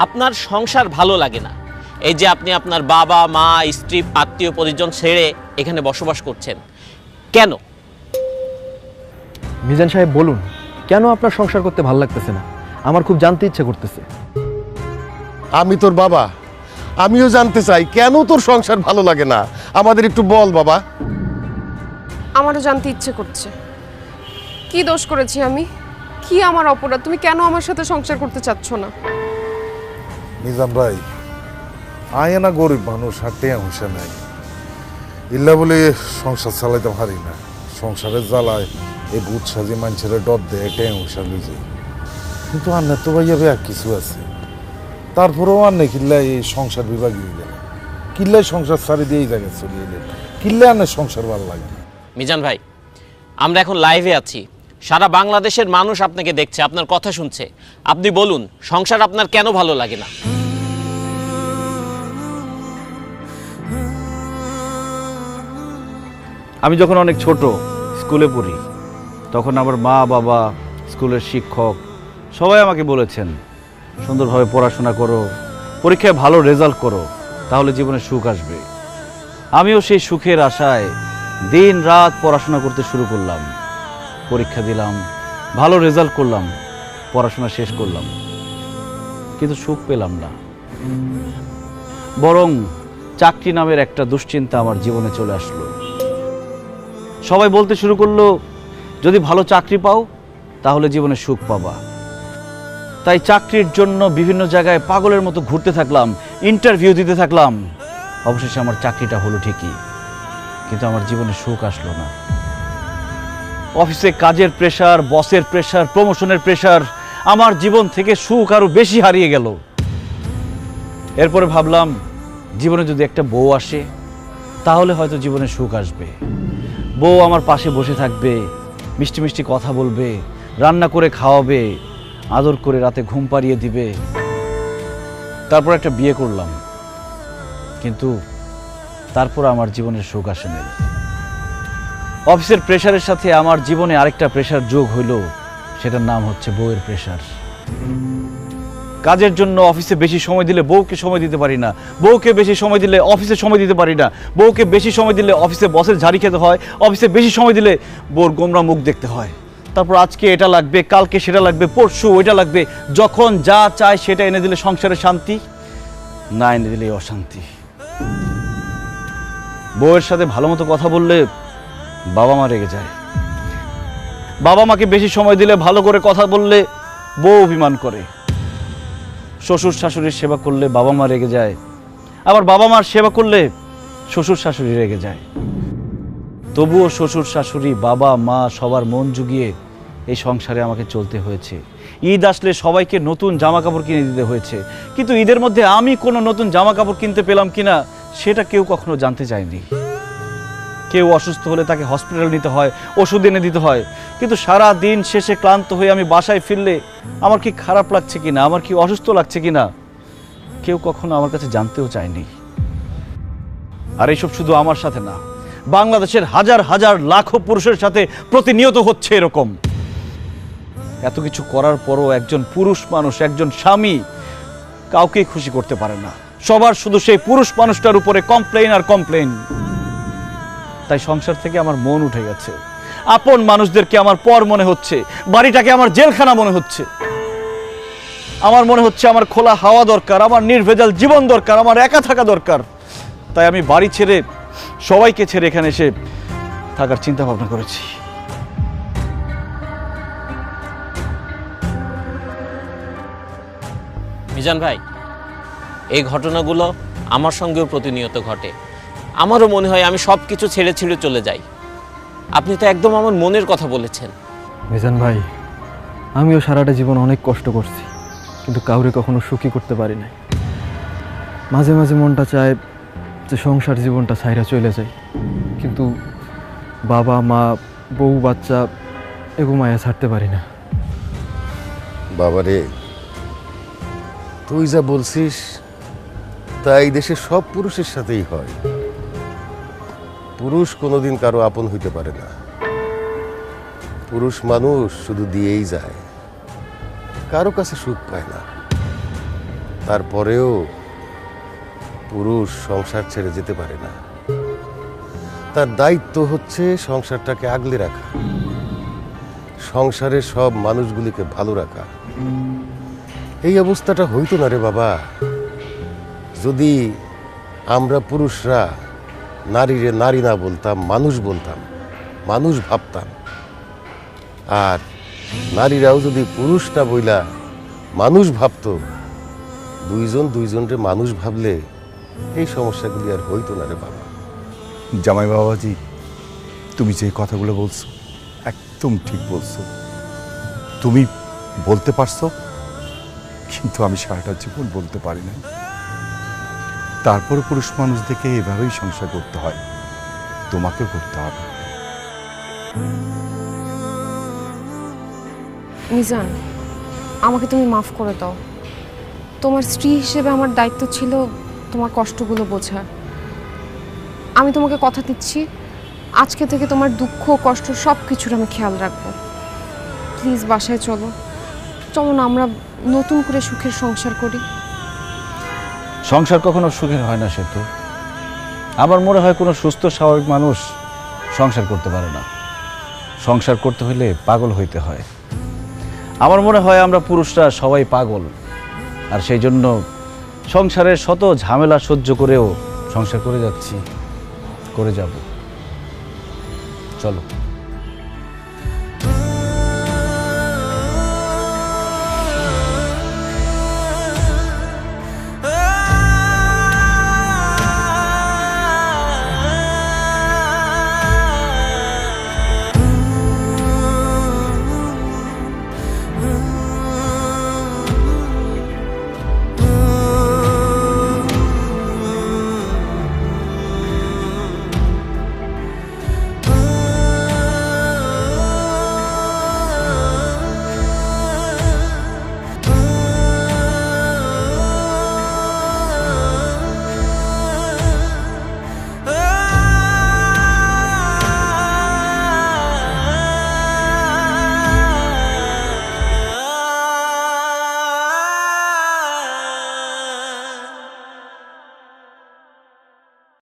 S12: আপনার সংসার ভালো লাগে না, এই যে আপনি আপনার বাবা মা স্ত্রী আত্মীয় পরিজন ছেড়ে এখানে বসবাস করছেন, কেন?
S13: মিজান সাহেব বলুন, কেন আপনার সংসার করতে ভালো লাগতেছে না? আমার খুব জানতে ইচ্ছে করতেছে।
S5: আমি তোর বাবা, আমিও জানতে চাই কেন তোর সংসার ভালো লাগে না। আমাদের একটু বল বাবা।
S3: আমারও জানতে ইচ্ছে করছে, কি দোষ করেছি আমি? কি আমার অপরাধ? তুমি কেন আমার সাথে সংসার করতে চাচ্ছ না?
S11: মিজান ভাই, আয় না গরিব মানুষ, হাঁটতে হুঁশে নাই, ইল্লা বলে সংসার চালাইতে পারি না। সংসারের জ্বালায় এই ভূত সাজি মানুষের ডর দেয়, এটাই হুঁশা লুজে। কিন্তু আন্না তো ভাইয়া আর কিছু আছে, তারপরেও আন্নে কিল্লায় এই সংসার বিভাগী হয়ে গেল, কিল্লায় সংসার সারি দিয়ে এই জায়গায় চলে এলেন, কিল্লায় আন্নের সংসার ভালো লাগে না।
S12: মিজান ভাই, আমরা এখন লাইভে আছি, সারা বাংলাদেশের মানুষ আপনাকে দেখছে, আপনার কথা শুনছে। আপনি বলুন, সংসার আপনার কেন ভালো লাগে না?
S1: আমি যখন অনেক ছোট স্কুলে পড়ি, তখন আমার মা বাবা, স্কুলের শিক্ষক সবাই আমাকে বলেছেন, সুন্দরভাবে পড়াশোনা করো, পরীক্ষায় ভালো রেজাল্ট করো, তাহলে জীবনে সুখ আসবে। আমিও সেই সুখের আশায় দিন রাত পড়াশোনা করতে শুরু করলাম, পরীক্ষা দিলাম, ভালো রেজাল্ট করলাম, পড়াশোনা শেষ করলাম, কিন্তু সুখ পেলাম না। বরং চাকরি নামের একটা দুশ্চিন্তা আমার জীবনে চলে আসলো। সবাই বলতে শুরু করলো, যদি ভালো চাকরি পাও তাহলে জীবনে সুখ পাবা। তাই চাকরির জন্য বিভিন্ন জায়গায় পাগলের মতো ঘুরতে থাকলাম, ইন্টারভিউ দিতে থাকলাম। অবশেষে আমার চাকরিটা হলো ঠিকই, কিন্তু আমার জীবনে সুখ আসলো না। অফিসে কাজের প্রেসার, বসের প্রেসার, প্রমোশনের প্রেসার, আমার জীবন থেকে সুখ আরো বেশি হারিয়ে গেল। এরপরে ভাবলাম, জীবনে যদি একটা বউ আসে তাহলে হয়তো জীবনে সুখ আসবে। বউ আমার পাশে বসে থাকবে, মিষ্টি মিষ্টি কথা বলবে, রান্না করে খাওয়াবে, আদর করে রাতে ঘুম পাড়িয়ে দিবে। তারপর একটা বিয়ে করলাম, কিন্তু তারপর আমার জীবনের সুখ আসেনি। অফিসের প্রেসারের সাথে আমার জীবনে আরেকটা প্রেসার যোগ হইল, সেটার নাম হচ্ছে বউয়ের প্রেসার। কাজের জন্য অফিসে বেশি সময় দিলে বউকে সময় দিতে পারি না, বউকে বেশি সময় দিলে অফিসে সময় দিতে পারি না, বউকে বেশি সময় দিলে অফিসে বসের ঝাড়ি খেতে হয়, অফিসে বেশি সময় দিলে বউর গোমরা মুখ দেখতে হয়। তারপর আজকে এটা লাগবে, কালকে সেটা লাগবে, পরশু ওইটা লাগবে। যখন যা চায় সেটা এনে দিলে সংসারে শান্তি, না এনে দিলে অশান্তি। বউয়ের সাথে ভালো মতো কথা বললে বাবা মা রেগে যায়, বাবা মাকে বেশি সময় দিলে, ভালো করে কথা বললে বউ অভিমান করে। শ্বশুর শাশুড়ির সেবা করলে বাবা মা রেগে যায়, আবার বাবা মার সেবা করলে শ্বশুর শাশুড়ি রেগে যায়। তবুও শ্বশুর শাশুড়ি, বাবা মা সবার মন জুগিয়ে এই সংসারে আমাকে চলতে হয়েছে। ঈদ আসলে সবাইকে নতুন জামা কাপড় কিনে দিতে হয়েছে, কিন্তু ঈদের মধ্যে আমি কোনো নতুন জামা কাপড় কিনতে পেলাম কিনা সেটা কেউ কখনো জানতে চায়নি। কেউ অসুস্থ হলে তাকে হসপিটাল নিতে হয়, ওষুধ এনে দিতে হয়, কিন্তু সারা দিন শেষে ক্লান্ত হয়ে আমি বাসায় ফিরলে আমার কি খারাপ লাগছে কিনা, আমার কি অসুস্থ লাগছে কিনা কেউ কখনো আমার কাছে জানতেও চায়নি। আর এইসব শুধু আমার সাথে না, বাংলাদেশের হাজার হাজার লাখো পুরুষের সাথে প্রতিনিয়ত হচ্ছে এরকম। এত কিছু করার পরও একজন পুরুষ মানুষ, একজন স্বামী কাউকেই খুশি করতে পারে না। সবার শুধু সেই পুরুষ মানুষটার উপরে কমপ্লেইন আর কমপ্লেইন। তাই সংসার থেকে আমার মন উঠে গেছে। আপন মানুষদেরকে আমার পর মনে হচ্ছে, বাড়িটাকে আমার জেলখানা মনে হচ্ছে। আমার মনে হচ্ছে আমার খোলা হাওয়া দরকার, আমার নির্ভেজাল জীবন দরকার, আমার একা থাকা দরকার। তাই আমি বাড়ি ছেড়ে, সবাইকে ছেড়ে এখানে এসে থাকার চিন্তা ভাবনা করেছি।
S12: মিজান ভাই, এই ঘটনাগুলো আমার সঙ্গেও প্রতিনিয়ত ঘটে। আমারও মনে হয় আমি সব কিছু ছেড়ে ছেড়ে চলে যাই। আপনি তো একদম আমার মনের কথা বলেছেন।
S13: মিজান ভাই, আমিও সারাটা জীবন অনেক কষ্ট করছি, কিন্তু কাউরে কখনো সুখী করতে পারি নাই। মাঝে মাঝে মনটা চায় যে সংসার জীবনটা ছাইরা চলে যায়, কিন্তু বাবা মা বউ বাচ্চা এগো মায়া ছাড়তে পারি না।
S5: বাবারে, তুই যা বলছিস তাই দেশের সব পুরুষের সাথেই হয়। পুরুষ কোনোদিন কারো আপন হইতে পারে না। পুরুষ মানুষ শুধু দিয়েই যায়, কারো কাছে সুখ পায় না। তারপরেও পুরুষ সংসার ছেড়ে যেতে পারে না। তার দায়িত্ব হচ্ছে সংসারটাকে আগলে রাখা, সংসারের সব মানুষগুলিকে ভালো রাখা। এই অবস্থাটা হইতো না রে বাবা, যদি আমরা পুরুষরা নারীরে নারী না বলতাম, মানুষ বলতাম, মানুষ ভাবতাম। আর নারীরাও যদি পুরুষ না বইলা মানুষ ভাবতো, দুইজন দুইজনরে মানুষ ভাবলে এই সমস্যাগুলি আর হইতো না রে বাবা।
S2: জামাই বাবাজি, তুমি যে কথাগুলো বলছো একদম ঠিক বলছো। তুমি বলতে পারছো, কিন্তু আমি সারাটা জীবন বলতে পারি না। তারপর পুরুষ মানুষদেরকে এভাবেই সংসার করতে হয়, তোমাকে করতে হবে।
S3: মিজান, আমাকে তুমি মাফ করে দাও। তোমার স্ত্রী হিসেবে আমার দায়িত্ব ছিল তোমার কষ্টগুলো বোঝা। আমি তোমাকে কথা দিচ্ছি, আজকে থেকে তোমার দুঃখ কষ্ট সব কিছুর আমি খেয়াল রাখবো। প্লিজ বাসায় চলো, চলো না আমরা নতুন করে সুখের সংসার করি।
S1: সংসার কখনো সুখের হয় না সেতু। আমার মনে হয় কোনো সুস্থ স্বাভাবিক মানুষ সংসার করতে পারে না। সংসার করতে হলে পাগল হইতে হয়। আমার মনে হয় আমরা পুরুষরা সবাই পাগল, আর সেই জন্য সংসারের শত ঝামেলা সহ্য করেও সংসার করে যাচ্ছি, করে যাব। চলো।